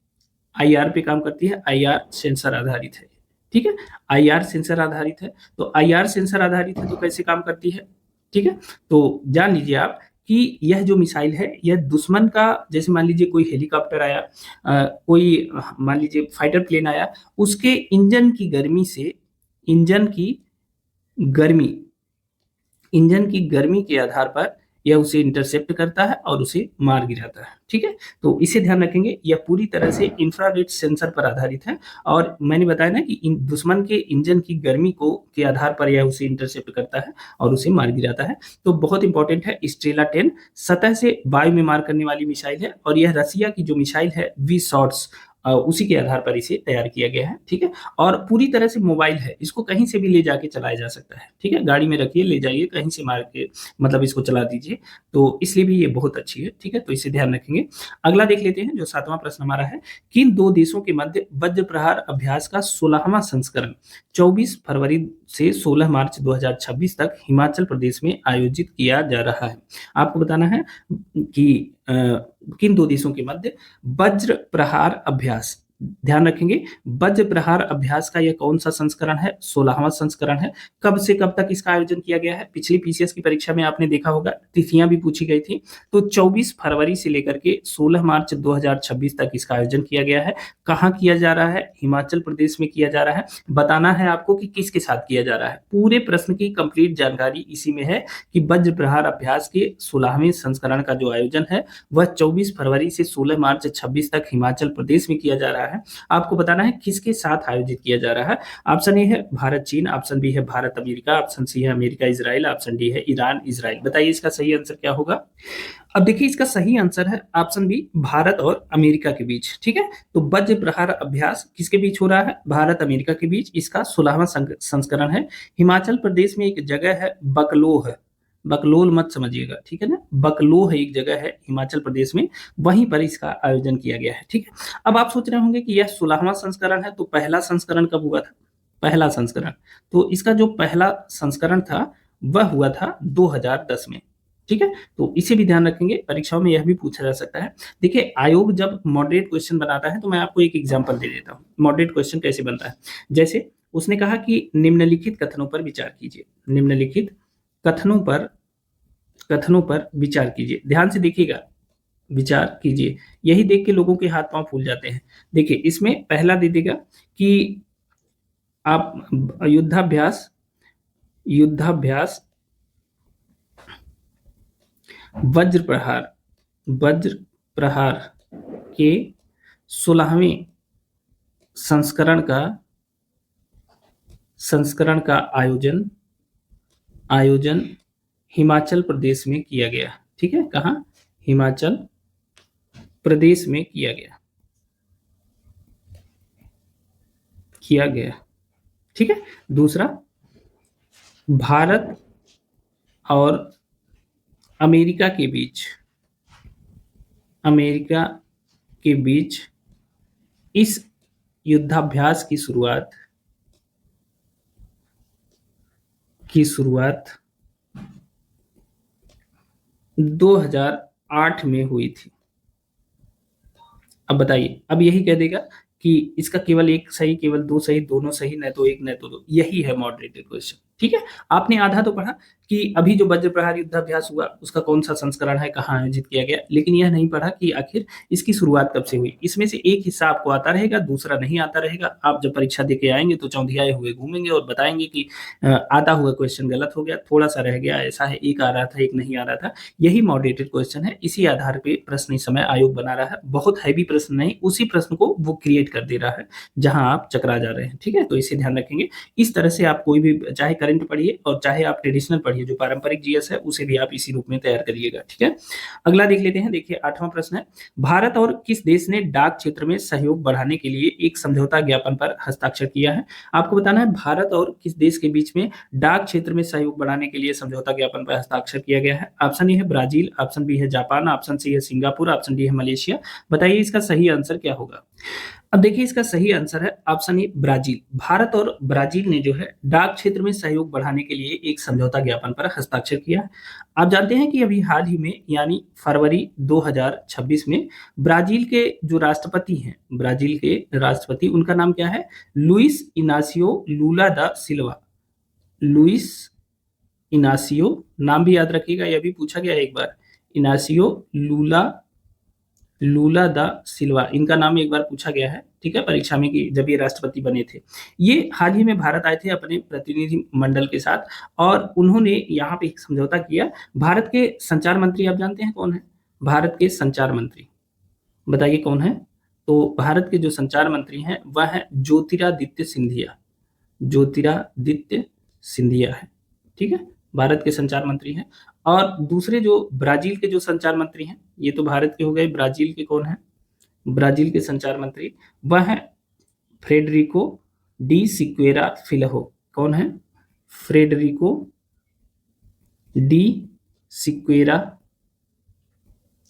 आईआर पे काम करती है, आईआर सेंसर आधारित है। ठीक है, आईआर सेंसर आधारित है। तो आईआर सेंसर आधारित है तो कैसे काम करती है? ठीक है, तो जान लीजिए आप कि यह जो मिसाइल है, यह दुश्मन का, जैसे मान लीजिए कोई हेलीकॉप्टर आया, कोई मान लीजिए फाइटर प्लेन आया, उसके इंजन की गर्मी से, इंजन की गर्मी, इंजन की गर्मी के आधार पर यह उसे इंटरसेप्ट करता है और उसे मार गिराता है। ठीक है, तो इसे ध्यान रखेंगे, यह पूरी तरह से इंफ्रारेड सेंसर पर आधारित है। और मैंने बताया ना कि दुश्मन के इंजन की गर्मी को के आधार पर यह उसे इंटरसेप्ट करता है और उसे मार गिराता है। तो बहुत इंपॉर्टेंट है। स्टेला 10 सतह से वायु में मार करने वाली मिसाइल है और यह रसिया की जो मिसाइल है वी शॉर्ट्स, उसी के आधार पर इसे तैयार किया गया है। ठीक है, और पूरी तरह से मोबाइल है, इसको कहीं से भी ले जाके चलाया जा सकता है। ठीक है, गाड़ी में रखिए, ले जाइए, कहीं से मार के मतलब इसको चला दीजिए, तो इसलिए भी ये बहुत अच्छी है। ठीक है, तो इसे ध्यान रखेंगे। अगला देख लेते हैं, जो 7वां प्रश्न हमारा है, किन दो देशों के मध्य वज्र प्रहार अभ्यास का 16वां संस्करण 24 फरवरी से 16 मार्च 2026 तक हिमाचल प्रदेश में आयोजित किया जा रहा है? आपको बताना है कि किन दो देशों के मध्य वज्र प्रहार अभ्यास, ध्यान रखेंगे, वज्र प्रहार अभ्यास का यह कौन सा संस्करण है? 16वां संस्करण है। कब से कब तक इसका आयोजन किया गया है? पिछली पीसीएस की परीक्षा में आपने देखा होगा, तिथियां भी पूछी गई थी। तो 24 फरवरी से लेकर के 16 मार्च 2026 तक इसका आयोजन किया गया है। कहाँ किया जा रहा है? हिमाचल प्रदेश में किया जा रहा है। बताना है आपको कि किसके साथ किया जा रहा है। पूरे प्रश्न की कंप्लीट जानकारी इसी में है कि वज्र प्रहार अभ्यास के 16वें संस्करण का जो आयोजन है, वह 24 फरवरी से 16 मार्च 26 तक हिमाचल प्रदेश में किया जा रहा है। आपको बताना है किसके साथ आयोजित किया जा रहा है। ऑप्शन ए है भारत चीन, ऑप्शन बी है भारत अमेरिका, ऑप्शन सी है अमेरिका इजराइल, ऑप्शन डी है ईरान इजराइल। बताइए इसका सही आंसर क्या होगा? अब देखिए, इसका सही आंसर है ऑप्शन बी, भारत और अमेरिका के बीच। ठीक है, तो वज्र प्रहार अभ्यास किसके बीच हो रहा है? भारत अमेरिका के बीच। इसका 16वां संस्करण है। हिमाचल प्रदेश में एक जगह है बकलोह, बकलोल मत समझिएगा, ठीक है ना, बकलोह एक जगह है हिमाचल प्रदेश में, वहीं पर इसका आयोजन किया गया है। ठीक है, अब आप सोच रहे होंगे कि यह 16वां संस्करण है, तो पहला संस्करण कब हुआ था? पहला संस्करण, तो इसका जो पहला संस्करण था वह हुआ था 2010 में। ठीक है, तो इसे भी ध्यान रखेंगे, परीक्षाओं में यह भी पूछा जा सकता है। देखिए, आयोग जब मॉडरेट क्वेश्चन बनाता है, तो मैं आपको एक एग्जांपल दे देता हूँ मॉडरेट क्वेश्चन कैसे बनता है। जैसे उसने कहा कि निम्नलिखित कथनों पर विचार कीजिए, निम्नलिखित कथनों पर विचार कीजिए। ध्यान से देखिएगा, विचार कीजिए, यही देख के लोगों के हाथ पांव फूल जाते हैं। देखिए, इसमें पहला दे देगा कि आप युद्धाभ्यास, युद्धाभ्यास वज्र प्रहार, वज्र प्रहार के 16वें संस्करण का आयोजन हिमाचल प्रदेश में किया गया। ठीक है, कहाँ? हिमाचल प्रदेश में किया गया। ठीक है, दूसरा, भारत और अमेरिका के बीच इस युद्धाभ्यास की शुरुआत 2008 में हुई थी। अब बताइए, अब यही कह देगा कि इसका केवल एक सही, केवल दो सही, दोनों सही, न तो एक न तो दो, यही है मॉडरेटेड क्वेश्चन। ठीक है, आपने आधा तो पढ़ा, कि अभी जो वज्र प्रहार युद्धाभ्यास हुआ उसका कौन सा संस्करण है, कहाँ आयोजित किया गया, लेकिन यह नहीं पढ़ा कि आखिर इसकी शुरुआत कब से हुई। इसमें से एक हिस्सा आपको आता रहेगा, दूसरा नहीं आता रहेगा। आप जब परीक्षा देके आएंगे तो चौंधियाए हुए घूमेंगे और बताएंगे कि आता हुआ क्वेश्चन गलत हो गया, थोड़ा सा रह गया, ऐसा है, एक आ रहा था एक नहीं आ रहा था। यही मॉडरेटेड क्वेश्चन है, इसी आधार पे प्रश्न इस समय आयोग बना रहा है। बहुत हैवी प्रश्न नहीं, उसी प्रश्न को वो क्रिएट कर दे रहा है जहां आप चकरा जा रहे हैं। ठीक है, तो इसे ध्यान रखेंगे। इस तरह से आप कोई भी, चाहे करंट पढ़िए और चाहे आप ट्रेडिशनल पढ़िए, जो पारंपरिक जीएस है उसे भी आप इसी रूप में तैयार करिएगा। ठीक है, अगला देख लेते हैं। देखिए 8वां प्रश्न है, भारत और किस देश ने डाक क्षेत्र में सहयोग बढ़ाने के लिए एक समझौता ज्ञापन पर हस्ताक्षर किया है। आपको बताना है भारत और किस देश के बीच में डाक क्षेत्र में सहयोग बढ़ाने के लिए समझौता ज्ञापन पर हस्ताक्षर किया गया है। ऑप्शन ए है ब्राजील, ऑप्शन बी है जापान, ऑप्शन सी है सिंगापुर, ऑप्शन डी है मलेशिया। बताइए इसका सही आंसर क्या होगा। अब देखिए इसका सही आंसर है ऑप्शन ए ब्राजील। भारत और ब्राजील ने जो है डाक क्षेत्र में सहयोग बढ़ाने के लिए एक समझौता ज्ञापन पर हस्ताक्षर किया। आप जानते हैं कि अभी हाल ही में यानी फरवरी 2026 में ब्राजील के जो राष्ट्रपति हैं, ब्राजील के राष्ट्रपति, उनका नाम क्या है, लुइस इनासियो लूला दा सिल्वा। लुइस इनासियो, नाम भी याद रखिएगा, यह भी पूछा गया है एक बार, इनासियो लूला लूला दा सिल्वा, इनका नाम एक बार पूछा गया है, ठीक है, परीक्षा में, कि जब ये राष्ट्रपति बने थे। ये हाल ही में भारत आए थे अपने प्रतिनिधि मंडल के साथ और उन्होंने यहाँ पे एक समझौता किया। भारत के संचार मंत्री आप जानते हैं कौन है, भारत के संचार मंत्री, बताइए कौन है। तो भारत के जो संचार मंत्री हैं वह है ज्योतिरादित्य सिंधिया। ज्योतिरादित्य सिंधिया है, ठीक है, भारत के संचार मंत्री हैं। और दूसरे जो ब्राजील के जो संचार मंत्री हैं, ये तो भारत के हो गए, ब्राजील के कौन है, ब्राजील के संचार मंत्री वह है फ्रेडरिको डी सिक्वेरा फिलहो। कौन है, फ्रेडरिको डी सिक्वेरा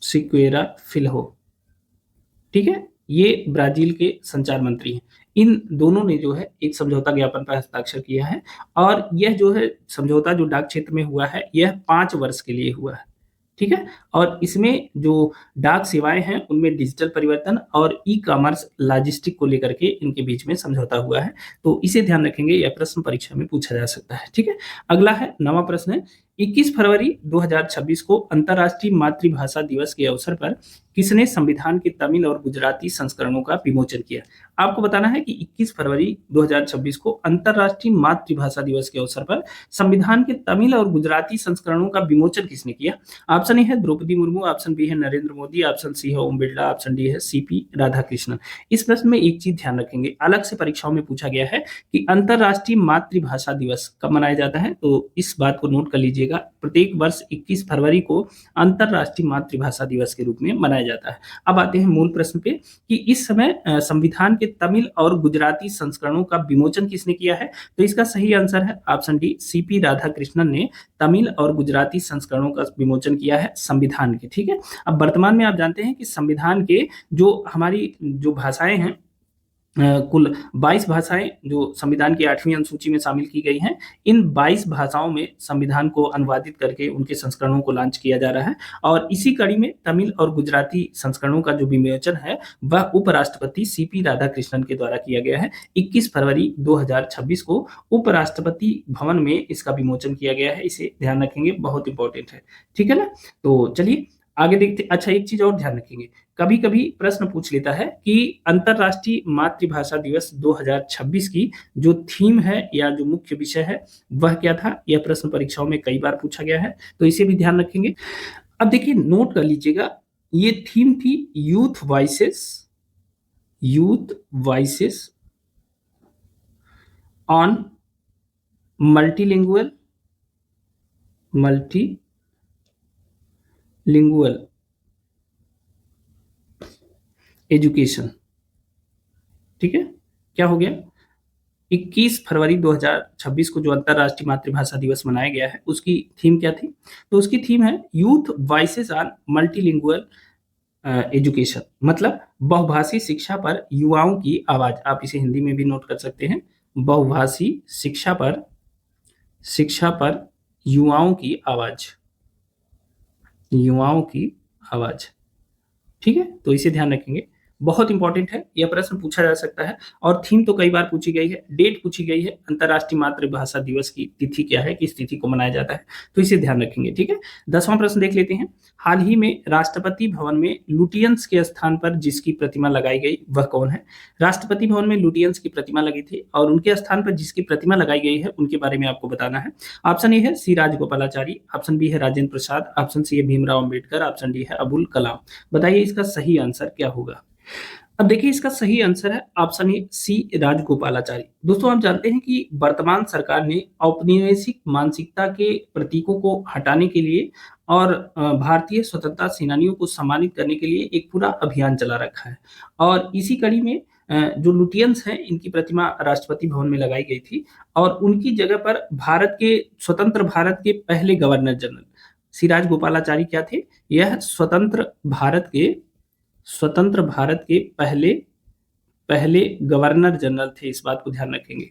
सिक्वेरा फिलहो, ठीक है, ये ब्राजील के संचार मंत्री हैं। इन दोनों ने जो है एक समझौता ज्ञापन पर हस्ताक्षर किया है और यह जो है समझौता जो डाक क्षेत्र में हुआ है यह 5 वर्ष के लिए हुआ है, ठीक है। और इसमें जो डाक सेवाएं हैं उनमें डिजिटल परिवर्तन और ई कॉमर्स लॉजिस्टिक को लेकर के इनके बीच में समझौता हुआ है। तो इसे ध्यान रखेंगे, यह प्रश्न परीक्षा में पूछा जा सकता है, ठीक है। अगला है 9वां प्रश्न है, 21 फरवरी 2026 को अंतर्राष्ट्रीय मातृभाषा दिवस के अवसर पर किसने संविधान के तमिल और गुजराती संस्करणों का विमोचन किया। आपको बताना है कि 21 फरवरी 2026 को अंतर्राष्ट्रीय मातृभाषा दिवस के अवसर पर संविधान के तमिल और गुजराती संस्करणों का विमोचन किसने किया। ऑप्शन ए है द्रौपदी मुर्मू, ऑप्शन बी है नरेंद्र मोदी, ऑप्शन सी है ओम बिरला, ऑप्शन डी है सीपी राधाकृष्णन। इस प्रश्न में एक चीज ध्यान रखेंगे, अलग से परीक्षाओं में पूछा गया है कि अंतर्राष्ट्रीय मातृभाषा दिवस कब मनाया जाता है, तो इस बात को नोट कर लीजिएगा। प्रत्येक वर्ष 21 फरवरी को अंतर्राष्ट्रीय मातृभाषा दिवस के रूप में मनाया जाता है। अब आते हैं मूल प्रश्न पे कि इस समय संविधान के तमिल और गुजराती संस्करणों का विमोचन किसने किया है। तो इसका सही आंसर है ऑप्शन डी, सीपी राधाकृष्णन ने तमिल और गुजराती संस्करणों का विमोचन किया है संविधान के, ठीक है। अब वर्तमान में आप जानते हैं कि संविधान के जो हमारी जो भाषाएं हैं, कुल 22 भाषाएं जो संविधान की 8वीं अनुसूची में शामिल की गई हैं, इन 22 भाषाओं में संविधान को अनुवादित करके उनके संस्करणों को लॉन्च किया जा रहा है। और इसी कड़ी में तमिल और गुजराती संस्करणों का जो विमोचन है वह उपराष्ट्रपति सीपी राधाकृष्णन के द्वारा किया गया है। 21 फरवरी 2026 को उपराष्ट्रपति भवन में इसका विमोचन किया गया है, इसे ध्यान रखेंगे, बहुत इंपॉर्टेंट है, ठीक है ना। तो चलिए आगे देखते। अच्छा, एक चीज और ध्यान रखेंगे, कभी कभी प्रश्न पूछ लेता है कि अंतर्राष्ट्रीय मातृभाषा दिवस 2026 की जो थीम है या जो मुख्य विषय है वह क्या था। यह प्रश्न परीक्षाओं में कई बार पूछा गया है, तो इसे भी ध्यान रखेंगे। अब देखिए नोट कर लीजिएगा, ये थीम थी youth voices on multilingual education, ठीक है। क्या हो गया, 21 फरवरी 2026 को जो अंतर्राष्ट्रीय मातृभाषा दिवस मनाया गया है उसकी थीम क्या थी। तो उसकी थीम है youth voices on multilingual education, मतलब बहुभाषी शिक्षा पर युवाओं की आवाज। आप इसे हिंदी में भी नोट कर सकते हैं, बहुभाषी शिक्षा पर युवाओं की आवाज, ठीक है। तो इसे ध्यान रखेंगे, बहुत इंपॉर्टेंट है, यह प्रश्न पूछा जा सकता है। और थीम तो कई बार पूछी गई है, डेट पूछी गई है, अंतर्राष्ट्रीय मातृभाषा दिवस की तिथि क्या है, किस तिथि को मनाया जाता है, तो इसे ध्यान रखेंगे। ठीक है, 10वां प्रश्न देख लेते हैं। हाल ही में राष्ट्रपति भवन में लुटियंस के स्थान पर जिसकी प्रतिमा लगाई गई वह कौन है? राष्ट्रपति भवन में लुटियंस की प्रतिमा लगी थी और उनके स्थान पर जिसकी प्रतिमा लगाई गई है उनके बारे में आपको बताना है। ऑप्शन ए है सी राजगोपालाचारी, ऑप्शन बी है राजेंद्र प्रसाद, ऑप्शन सी है भीमराव अंबेडकर, ऑप्शन डी है अबुल कलाम। बताइए इसका सही आंसर क्या होगा? अब देखिए इसका सही आंसर है ऑप्शन ए सी राजगोपालाचारी। दोस्तों आप जानते हैं कि वर्तमान सरकार ने औपनिवेशिक मानसिकता के प्रतीकों को हटाने के लिए और भारतीय स्वतंत्रता सेनानियों को सम्मानित करने के लिए एक पूरा अभियान चला रखा है। और इसी कड़ी में जो लुटियंस हैं इनकी प्रतिमा राष्ट्रपति भवन में लगाई गई थी और उनकी जगह पर भारत के स्वतंत्र भारत के पहले गवर्नर जनरल सी राजगोपालाचारी क्या थे? यह स्वतंत्र भारत के पहले पहले गवर्नर जनरल थे, इस बात को ध्यान रखेंगे,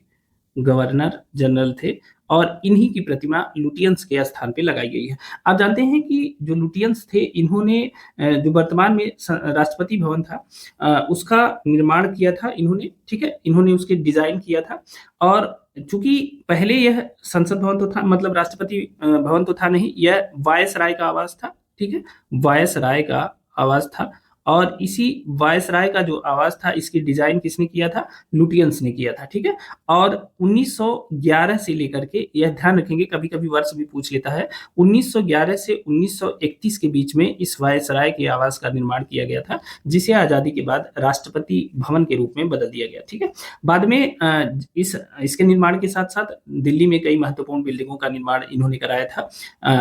गवर्नर जनरल थे। और इन्हीं की प्रतिमा लुटियंस के स्थान पे लगाई गई है। आप जानते हैं कि जो लुटियंस थे इन्होंने जो वर्तमान में राष्ट्रपति भवन था उसका निर्माण किया था इन्होंने, ठीक है, इन्होंने उसके डिजाइन किया था। और चूंकि पहले यह संसद भवन तो था, मतलब राष्ट्रपति भवन तो था नहीं, यह वायसराय का आवास था, ठीक है, वायसराय का आवास था। और इसी वायसराय का जो आवास था इसकी डिजाइन किसने किया था? लुटियंस ने किया था, ठीक है। और 1911 से लेकर के, यह ध्यान रखेंगे कभी कभी वर्ष भी पूछ लेता है, 1911 से 1931 के बीच में इस वायसराय के आवास का निर्माण किया गया था, जिसे आजादी के बाद राष्ट्रपति भवन के रूप में बदल दिया गया, ठीक है। बाद में इसके निर्माण के साथ साथ दिल्ली में कई महत्वपूर्ण बिल्डिंगों का निर्माण इन्होंने कराया था।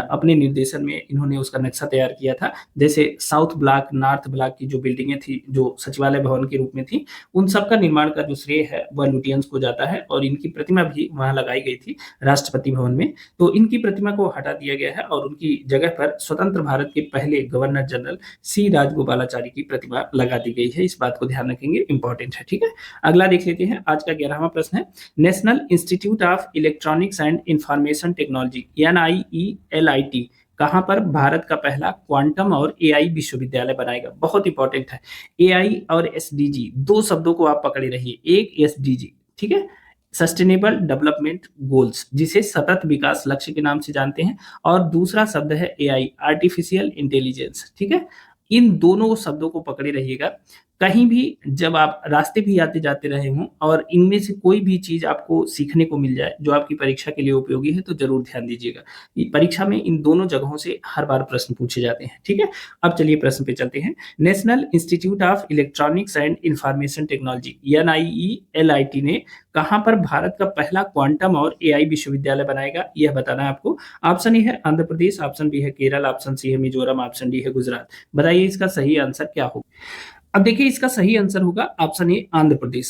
अपने निर्देशन में इन्होंने उसका नक्शा तैयार किया था, जैसे साउथ ब्लॉक, नॉर्थ ब्लॉक की जो बिल्डिंगें थी जो सचिवालय भवन के रूप में थी, उन सब का निर्माण का जो श्रेय है वह लुटियंस को जाता है। और इनकी प्रतिमा भी वहां लगाई गई थी राष्ट्रपति भवन में, तो इनकी प्रतिमा को हटा दिया गया है और उनकी जगह पर स्वतंत्र भारत के पहले गवर्नर जनरल सी राजगोपालाचारी की प्रतिमा लगा दी गई है। इस बात को ध्यान रखेंगे, इंपॉर्टेंट है, ठीक है। अगला देख लेते हैं, आज का 11वां प्रश्न है, national institute of electronics and information technology NIELIT कहां पर भारत का पहला क्वांटम और AI विश्वविद्यालय बनाएगा? बहुत इंपॉर्टेंट है। AI और SDG दो शब्दों को आप पकड़े रहिए। एक SDG, ठीक है, सस्टेनेबल डेवलपमेंट गोल्स, जिसे सतत विकास लक्ष्य के नाम से जानते हैं, और दूसरा शब्द है AI, आर्टिफिशियल इंटेलिजेंस, ठीक है। इन दोनों शब्दों को पकड़े रहिएगा। कहीं भी जब आप रास्ते भी आते जाते रहे हों और इनमें से कोई भी चीज आपको सीखने को मिल जाए जो आपकी परीक्षा के लिए उपयोगी है, तो जरूर ध्यान दीजिएगा। परीक्षा में इन दोनों जगहों से हर बार प्रश्न पूछे जाते हैं, ठीक है। अब चलिए प्रश्न पे चलते हैं। National institute of electronics and information technology NIELIT ने कहां पर भारत का पहला क्वांटम और AI विश्वविद्यालय बनाएगा, यह बताना है आपको। ऑप्शन ए है आंध्र प्रदेश, ऑप्शन बी है केरल, ऑप्शन सी है मिजोरम, ऑप्शन डी है गुजरात। बताइए इसका सही आंसर क्या होगा? अब देखिए इसका सही आंसर होगा ऑप्शन ए आंध्र प्रदेश।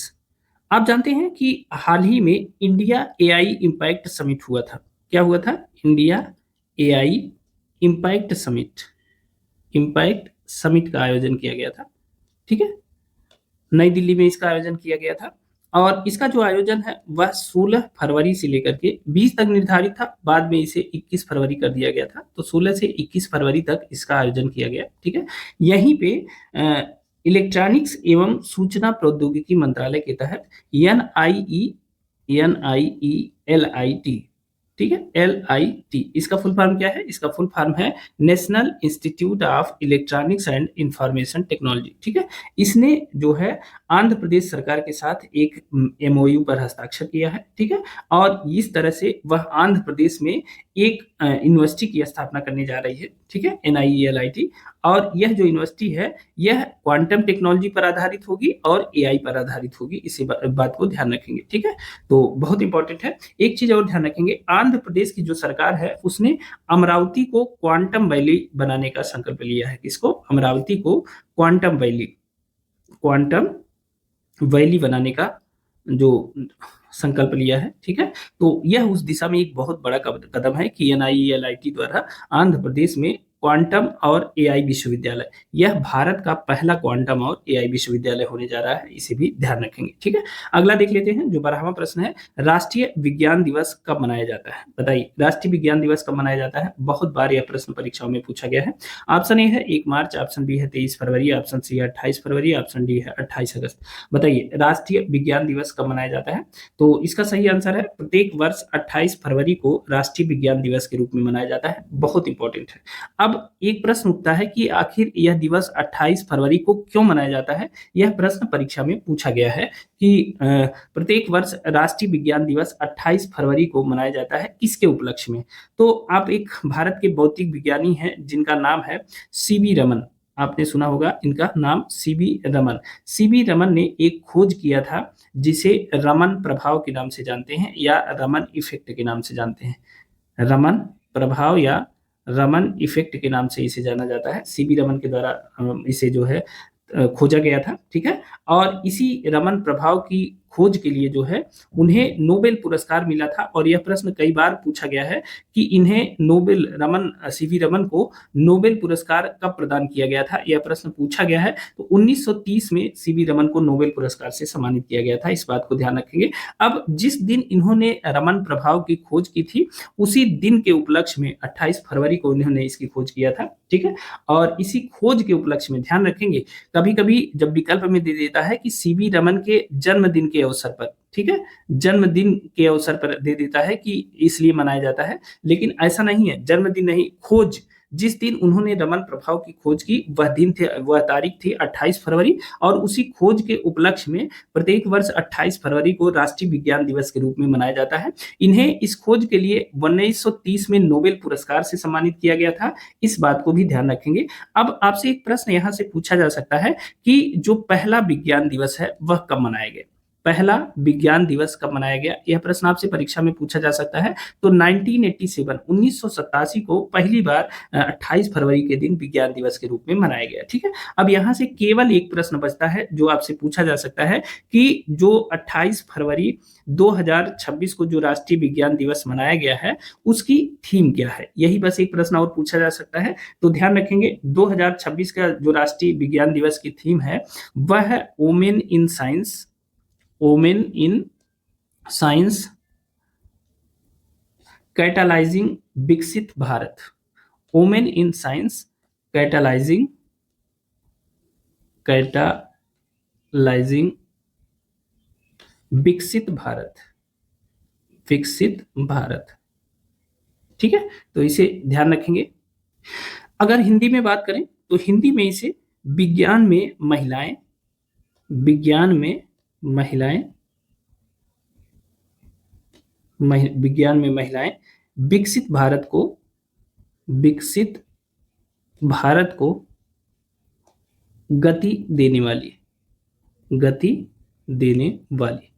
आप जानते हैं कि हाल ही में इंडिया AI इम्पैक्ट समिट हुआ था। क्या हुआ था? इंडिया AI इम्पैक्ट समिट का आयोजन किया गया था, ठीक है, नई दिल्ली में इसका आयोजन किया गया था। और इसका जो आयोजन है वह 16 फरवरी से लेकर के 20 तक निर्धारित था, बाद में इसे 21 फरवरी कर दिया गया था। तो 16 से 21 फरवरी तक इसका आयोजन किया गया, ठीक है। यहीं पे इलेक्ट्रॉनिक्स एवं सूचना प्रौद्योगिकी मंत्रालय के तहत NIELIT, ठीक है, LIT, इसका फुल फॉर्म क्या है? इसका फुल फॉर्म है national institute of electronics and information technology, ठीक है। इसने जो है आंध्र प्रदेश सरकार के साथ एक MOU पर हस्ताक्षर किया है, ठीक है। और इस तरह से वह आंध्र प्रदेश में एक यूनिवर्सिटी की स्थापना करने जा रही है, ठीक है, NIELIT। और यह जो यूनिवर्सिटी है यह क्वांटम टेक्नोलॉजी पर आधारित होगी और AI पर आधारित होगी, इसी बात को ध्यान रखेंगे, ठीक है। तो बहुत इंपॉर्टेंट है। एक चीज और ध्यान रखेंगे, आंध्र प्रदेश की जो सरकार है उसने अमरावती को क्वांटम वैली बनाने का संकल्प लिया है। किसको? अमरावती को क्वांटम वैली बनाने का जो संकल्प लिया है, ठीक है। तो यह उस दिशा में एक बहुत बड़ा कदम है कि NIELIT द्वारा आंध्र प्रदेश में क्वांटम और एआई विश्वविद्यालय। यह भारत का पहला क्वांटम और एआई विश्वविद्यालय होने जा रहा है, इसे भी ध्यान रखेंगे। ठीक है, अगला देख लेते हैं। जो 12वां प्रश्न है, राष्ट्रीय विज्ञान दिवस कब मनाया जाता है? बताइए, राष्ट्रीय विज्ञान दिवस कब मनाया जाता है? बहुत बार यह प्रश्न परीक्षाओं में पूछा गया है। ऑप्शन ए है 1 मार्च, ऑप्शन बी है 23 फरवरी, ऑप्शन सी है 28 फरवरी, ऑप्शन डी है 28 अगस्त। बताइए, राष्ट्रीय विज्ञान दिवस कब मनाया जाता है? तो इसका सही आंसर है प्रत्येक वर्ष 28 फरवरी को राष्ट्रीय विज्ञान दिवस के रूप में मनाया जाता है। बहुत इंपॉर्टेंट है। अब एक प्रश्न उठता है कि आखिर यह दिवस 28 फरवरी को क्यों मनाया जाता है? यह प्रश्न परीक्षा में पूछा गया है कि प्रत्येक वर्ष राष्ट्रीय विज्ञान दिवस 28 फरवरी को मनाया जाता है, किसके उपलक्ष्य में? तो आप एक भारत के भौतिक विज्ञानी हैं जिनका नाम है सीवी रमन। आपने सुना होगा इनका नाम, सीवी रमन। सीवी रमन ने एक खोज किया था जिसे रमन प्रभाव के नाम से जानते हैं या रमन इफेक्ट के नाम से जानते हैं। रमन प्रभाव या रमन इफेक्ट के नाम से इसे जाना जाता है। सीवी रमन के द्वारा इसे जो है खोजा गया था। ठीक है, और इसी रमन प्रभाव की खोज के लिए जो है उन्हें नोबेल पुरस्कार मिला था। और यह प्रश्न कई बार पूछा गया है कि इन्हें सीवी रमन को नोबेल पुरस्कार कब प्रदान किया गया था? यह प्रश्न पूछा गया है। तो 1930 में सीवी रमन को नोबेल पुरस्कार से सम्मानित किया गया था, इस बात को ध्यान रखेंगे। अब जिस दिन इन्होंने रमन प्रभाव की खोज की थी, उसी दिन के उपलक्ष्य में 28 फरवरी को इन्होंने इसकी खोज किया था। ठीक है, और इसी खोज के उपलक्ष्य में ध्यान रखेंगे, कभी कभी जब विकल्प में दे देता है कि सीवी रमन के जन्मदिन के अवसर पर, ठीक है, जन्मदिन के अवसर पर दे देता है कि इसलिए मनाया जाता है, लेकिन ऐसा नहीं है। जन्मदिन नहीं, खोज, जिस दिन उन्होंने रमन प्रभाव की खोज की वह तारीख थी 28 फरवरी, और उसी खोज के उपलक्ष्य में प्रत्येक वर्ष 28 फरवरी को राष्ट्रीय विज्ञान दिवस के रूप में मनाया जाता है। इन्हें इस खोज के लिए 1930 में नोबेल पुरस्कार से सम्मानित किया गया था, इस बात को भी ध्यान रखेंगे। अब आपसे एक प्रश्न यहां से पूछा जा सकता है कि जो पहला विज्ञान दिवस है वह कब मनाया गया? पहला विज्ञान दिवस कब मनाया गया? यह प्रश्न आपसे परीक्षा में पूछा जा सकता है। तो 1987 को पहली बार 28 फरवरी के दिन विज्ञान दिवस के रूप में मनाया गया। ठीक है, अब यहाँ से केवल एक प्रश्न बचता है जो आपसे पूछा जा सकता है कि जो 28 फरवरी 2026 को जो राष्ट्रीय विज्ञान दिवस मनाया गया है उसकी थीम क्या है? यही बस एक प्रश्न और पूछा जा सकता है। तो ध्यान रखेंगे, 2026 का जो राष्ट्रीय विज्ञान दिवस की थीम है वह है women in science, women in science catalysing Viksit Bharat. Women in science catalysing Viksit Bharat, विकसित भारत। ठीक है, तो इसे ध्यान रखेंगे। अगर हिंदी में बात करें तो हिंदी में इसे विज्ञान में महिलाएं, विज्ञान में महिलाएं, विज्ञान में महिलाएं विकसित भारत को, विकसित भारत को गति देने वाली, गति देने वाली।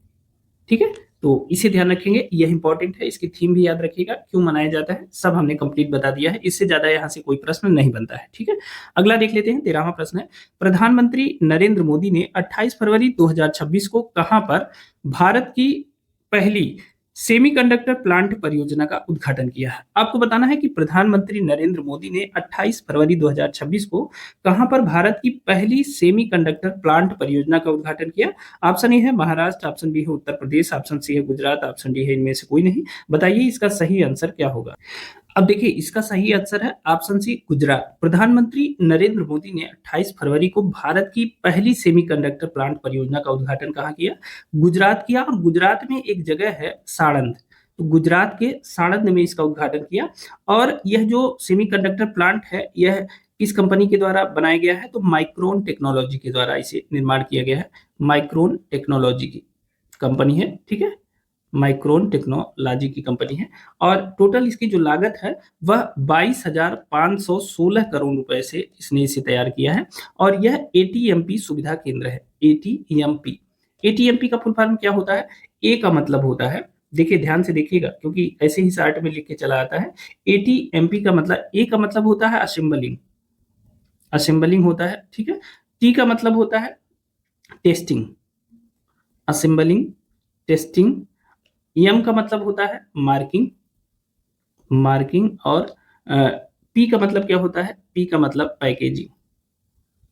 ठीक है, तो इसे ध्यान रखेंगे, यह इंपॉर्टेंट है। इसकी थीम भी याद रखिएगा, क्यों मनाया जाता है, सब हमने कंप्लीट बता दिया है। इससे ज्यादा यहां से कोई प्रश्न नहीं बनता है। ठीक है, अगला देख लेते हैं। 13वां प्रश्न है, प्रधानमंत्री नरेंद्र मोदी ने 28 फरवरी 2026 को कहां पर भारत की पहली सेमीकंडक्टर प्लांट परियोजना का उद्घाटन किया है? आपको बताना है कि प्रधानमंत्री नरेंद्र मोदी ने 28 फरवरी 2026 को कहां पर भारत की पहली सेमीकंडक्टर प्लांट परियोजना का उद्घाटन किया? ऑप्शन ए है महाराष्ट्र, ऑप्शन बी है उत्तर प्रदेश, ऑप्शन सी है गुजरात, ऑप्शन डी है इनमें से कोई नहीं। बताइए इसका सही आंसर क्या होगा? अब देखिए, इसका सही आंसर है ऑप्शन सी गुजरात। प्रधानमंत्री नरेंद्र मोदी ने 28 फरवरी को भारत की पहली सेमीकंडक्टर प्लांट परियोजना का उद्घाटन कहाँ किया? गुजरात किया। और गुजरात में एक जगह है साणंद, तो गुजरात के साणंद में इसका उद्घाटन किया। और यह जो सेमीकंडक्टर प्लांट है यह किस कंपनी के द्वारा बनाया गया है? तो माइक्रोन टेक्नोलॉजी के द्वारा इसे निर्माण किया गया है। माइक्रोन टेक्नोलॉजी की कंपनी है। ठीक है, माइक्रोन टेक्नोलॉजी की कंपनी है। और टोटल इसकी जो लागत है वह 22,516 करोड़ रुपए से इसने इसे तैयार किया है। और यह एटीएमपी सुविधा केंद्र है। एटीएमपी, एटीएमपी का फुल फॉर्म क्या होता है? ए का मतलब होता है, देखिए ध्यान से देखिएगा क्योंकि ऐसे ही चार्ट में लिख के चला आता है। एटीएमपी का मतलब, ए का मतलब होता है असेंबलिंग, असेंबलिंग होता है। ठीक है, टी का मतलब होता है टेस्टिंग, असेंबलिंग, टेस्टिंग। एम का मतलब होता है मार्किंग, मार्किंग। और पी का मतलब क्या होता है? पी का मतलब पैकेजिंग।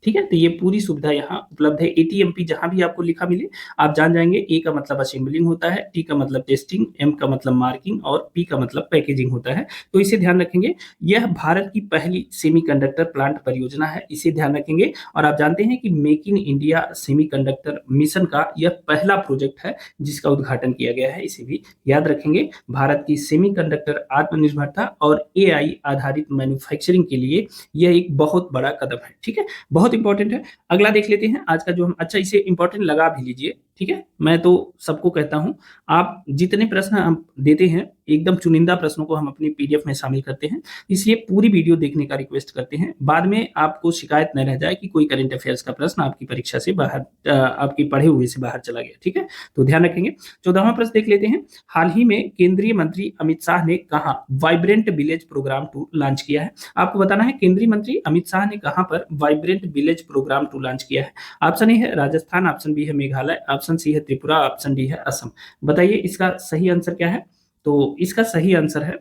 ठीक है, तो ये पूरी सुविधा यहाँ उपलब्ध है। एटीएमपी जहां भी आपको लिखा मिले आप जान जाएंगे। ए का मतलब असेंबलिंग होता है, टी का मतलब टेस्टिंग, एम का मतलब मार्किंग और पी का मतलब पैकेजिंग होता है। तो इसे ध्यान रखेंगे। यह भारत की पहली सेमीकंडक्टर प्लांट परियोजना है, इसे ध्यान रखेंगे। और आप जानते हैं कि make in India semiconductor mission का यह पहला प्रोजेक्ट है जिसका उद्घाटन किया गया है, इसे भी याद रखेंगे। भारत की सेमीकंडक्टर आत्मनिर्भरता और एआई आधारित मैन्युफैक्चरिंग के लिए यह एक बहुत बड़ा कदम है। ठीक है, बहुत इंपॉर्टेंट है। अगला देख लेते हैं आज का जो हम, अच्छा इसे इंपॉर्टेंट लगा भी लीजिए। ठीक है, मैं तो सबको कहता हूं आप जितने प्रश्न हम देते हैं एकदम चुनिंदा प्रश्नों को हम अपनी पीडीएफ में शामिल करते हैं, इसलिए पूरी वीडियो देखने का रिक्वेस्ट करते हैं। बाद में आपको शिकायत न रह जाए कि कोई करंट अफेयर्स का प्रश्न आपकी परीक्षा से बाहर आपकी पढ़े हुए से बाहर चला गया। ठीक है, तो ध्यान रखेंगे। 14वां प्रश्न देख लेते हैं। हाल ही में केंद्रीय मंत्री अमित शाह ने कहा vibrant village programme two launch किया है? आपको बताना है केंद्रीय मंत्री अमित शाह ने कहां पर vibrant village programme two launch किया है। ऑप्शन ए है राजस्थान, ऑप्शन बी है मेघालय, ऑप्शन सी है त्रिपुरा, ऑप्शन डी है असम। बताइए इसका सही आंसर क्या है? तो इसका सही आंसर है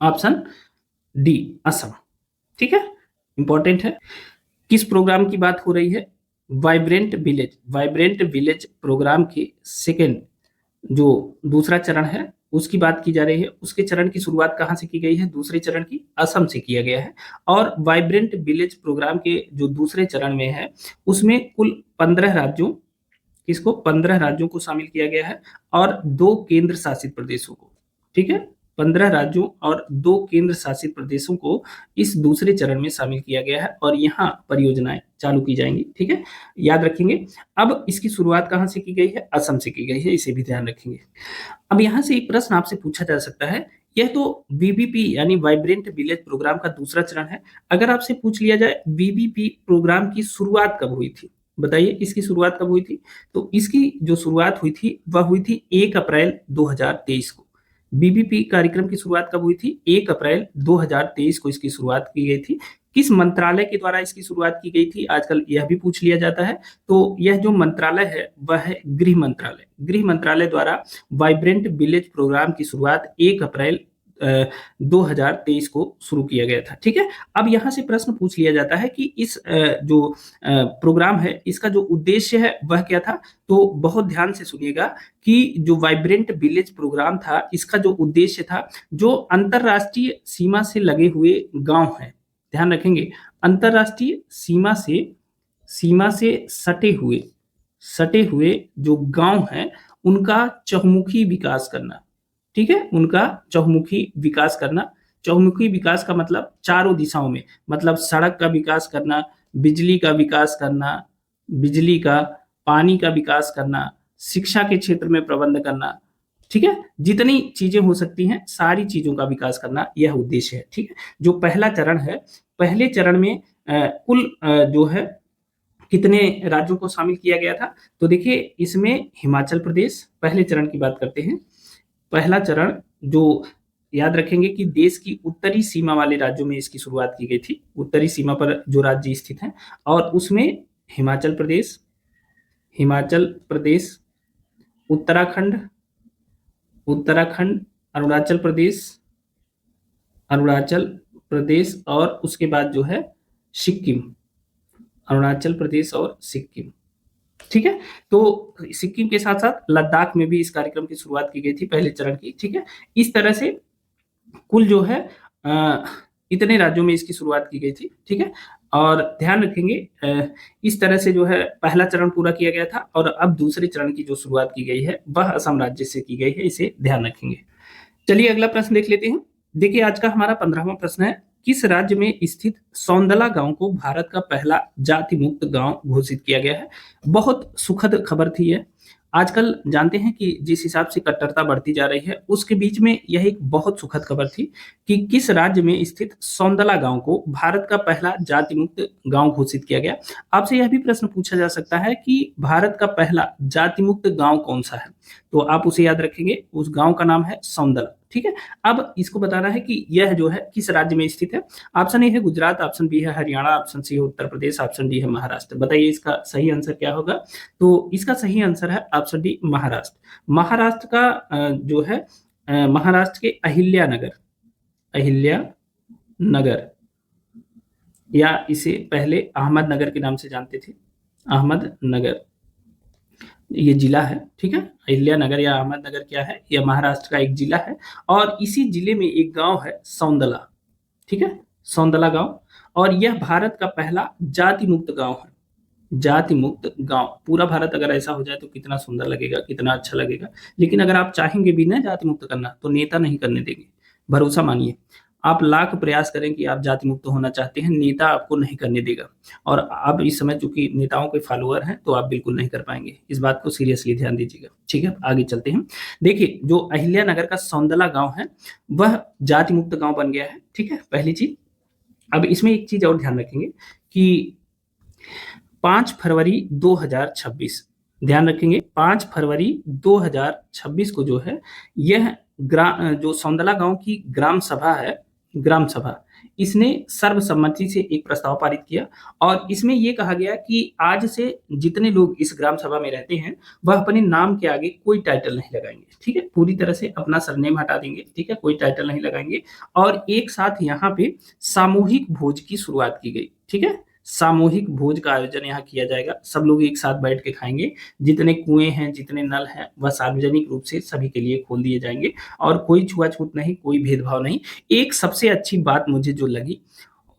ऑप्शन डी, असम। ठीक है, इंपॉर्टेंट है। किस प्रोग्राम की बात हो रही है? वाइब्रेंट विलेज प्रोग्राम के सेकेंड जो दूसरा चरण है उसकी बात की जा रही है। उसके चरण की शुरुआत कहां से की गई है? दूसरे चरण की असम से किया गया है। और वाइब्रेंट विलेज प्रोग्राम के जो दूसरे चरण में है उसमें कुल 15 राज्यों, किसको? 15 राज्यों को शामिल किया गया है और 2 केंद्र शासित प्रदेशों को। ठीक है, 15 राज्यों और 2 केंद्र शासित प्रदेशों को इस दूसरे चरण में शामिल किया गया है और यहाँ परियोजनाएं चालू की जाएंगी। ठीक है, याद रखेंगे। अब इसकी शुरुआत कहां से की गई है? असम से की गई है, इसे भी ध्यान रखेंगे। अब यहां से एक प्रश्न आपसे पूछा जा सकता है, यह तो वीबीपी यानी वाइब्रेंट विलेज प्रोग्राम का दूसरा चरण है। अगर आपसे पूछ लिया जाए वीबीपी प्रोग्राम की शुरुआत कब हुई थी, बताइए इसकी शुरुआत कब हुई थी? तो इसकी जो शुरुआत हुई थी वह हुई थी 1 अप्रैल 2023 को। बीबीपी कार्यक्रम की शुरुआत कब हुई थी? 1 अप्रैल 2023 को इसकी शुरुआत की गई थी। किस मंत्रालय के द्वारा इसकी शुरुआत की गई थी, आजकल यह भी पूछ लिया जाता है। तो यह जो मंत्रालय है वह है गृह मंत्रालय। गृह मंत्रालय द्वारा वाइब्रेंट विलेज प्रोग्राम की शुरुआत 1 अप्रैल 2023 को शुरू किया गया था। ठीक है, अब यहां से प्रश्न पूछ लिया जाता है कि इस जो प्रोग्राम है इसका जो उद्देश्य है वह क्या था? तो बहुत ध्यान से सुनिएगा कि जो वाइब्रेंट विलेज प्रोग्राम था इसका जो उद्देश्य था, जो अंतरराष्ट्रीय सीमा से लगे हुए गांव हैं, ध्यान रखेंगे, अंतरराष्ट्रीय सीमा से सटे हुए जो गांव हैं उनका चहुमुखी विकास करना। ठीक है, उनका चहुमुखी विकास करना। चहुमुखी विकास का मतलब चारों दिशाओं में, मतलब सड़क का विकास करना, बिजली का विकास करना, बिजली का, पानी का विकास करना, शिक्षा के क्षेत्र में प्रबंध करना। ठीक है, जितनी चीजें हो सकती हैं सारी चीजों का विकास करना यह उद्देश्य है। ठीक है, जो पहला चरण है, पहले चरण में कुल जो है कितने राज्यों को शामिल किया गया था? तो देखिए इसमें हिमाचल प्रदेश, पहले चरण की बात करते हैं। पहला चरण जो याद रखेंगे कि देश की उत्तरी सीमा वाले राज्यों में इसकी शुरुआत की गई थी, उत्तरी सीमा पर जो राज्य स्थित हैं, और उसमें हिमाचल प्रदेश, उत्तराखंड, अरुणाचल प्रदेश और उसके बाद जो है सिक्किम, अरुणाचल प्रदेश और सिक्किम। ठीक है, तो सिक्किम के साथ साथ लद्दाख में भी इस कार्यक्रम की शुरुआत की गई थी पहले चरण की। ठीक है, इस तरह से कुल जो है इतने राज्यों में इसकी शुरुआत की गई थी। ठीक है, और ध्यान रखेंगे इस तरह से जो है पहला चरण पूरा किया गया था और अब दूसरे चरण की जो शुरुआत की गई है वह असम राज्य से की गई है, इसे ध्यान रखेंगे। चलिए अगला प्रश्न देख लेते हैं। देखिए आज का हमारा 15वां प्रश्न है, किस राज्य में स्थित सौंदला गांव को भारत का पहला जाति मुक्त गांव घोषित किया गया है? बहुत सुखद खबर थी यह। आजकल जानते हैं कि जिस हिसाब से कट्टरता बढ़ती जा रही है उसके बीच में यह एक बहुत सुखद खबर थी कि किस राज्य में स्थित सौंदला गांव को भारत का पहला जाति मुक्त गांव घोषित किया गया। आपसे यह भी प्रश्न पूछा जा सकता है कि भारत का पहला जाति मुक्त गांव कौन सा है, तो आप उसे याद रखेंगे, उस गांव का नाम है सौंदला। ठीक है, अब इसको बताना है कि यह जो है किस राज्य में स्थित है। ऑप्शन ए है गुजरात, ऑप्शन बी है हरियाणा, ऑप्शन सी है उत्तर प्रदेश, ऑप्शन डी है महाराष्ट्र। बताइए इसका सही आंसर क्या होगा? तो इसका सही आंसर है ऑप्शन डी, महाराष्ट्र। महाराष्ट्र का जो है महाराष्ट्र के अहिल्या नगर, या इसे पहले अहमदनगर के नाम से जानते थे। अहमदनगर ये जिला है, ठीक है। अहिल्या नगर या अहमदनगर क्या है, यह महाराष्ट्र का एक जिला है। और इसी जिले में एक गांव है सौंदला, ठीक है, सौंदला गांव। और यह भारत का पहला जाति मुक्त गांव है। जाति मुक्त गांव, पूरा भारत अगर ऐसा हो जाए तो कितना सुंदर लगेगा, कितना अच्छा लगेगा। लेकिन अगर आप चाहेंगे भी ना जाति मुक्त करना, तो नेता नहीं करने देंगे, भरोसा मानिए। आप लाख प्रयास करें कि आप जाति मुक्त होना चाहते हैं, नेता आपको नहीं करने देगा। और आप इस समय चूंकि नेताओं के फॉलोअर हैं, तो आप बिल्कुल नहीं कर पाएंगे। इस बात को सीरियसली ध्यान दीजिएगा, ठीक है। आगे चलते हैं। देखिए, जो अहिल्या नगर का सौंदला गांव है, वह जाति मुक्त गांव बन गया है, ठीक है, पहली चीज। अब इसमें एक चीज और ध्यान रखेंगे कि 5 फरवरी 2026, ध्यान रखेंगे 5 फरवरी 2026 को जो है, यह जो सौंदला गांव की ग्राम सभा है, ग्राम सभा, इसने सर्वसम्मति से एक प्रस्ताव पारित किया। और इसमें यह कहा गया कि आज से जितने लोग इस ग्राम सभा में रहते हैं, वह अपने नाम के आगे कोई टाइटल नहीं लगाएंगे, ठीक है, पूरी तरह से अपना सरनेम हटा देंगे, ठीक है, कोई टाइटल नहीं लगाएंगे। और एक साथ यहाँ पे सामूहिक भोज की शुरुआत की गई, ठीक है। सामूहिक भोज का आयोजन यहाँ किया जाएगा, सब लोग एक साथ बैठ के खाएंगे। जितने कुएं हैं, जितने नल हैं, वह सार्वजनिक रूप से सभी के लिए खोल दिए जाएंगे। और कोई छुआछूत नहीं, कोई भेदभाव नहीं। एक सबसे अच्छी बात मुझे जो लगी,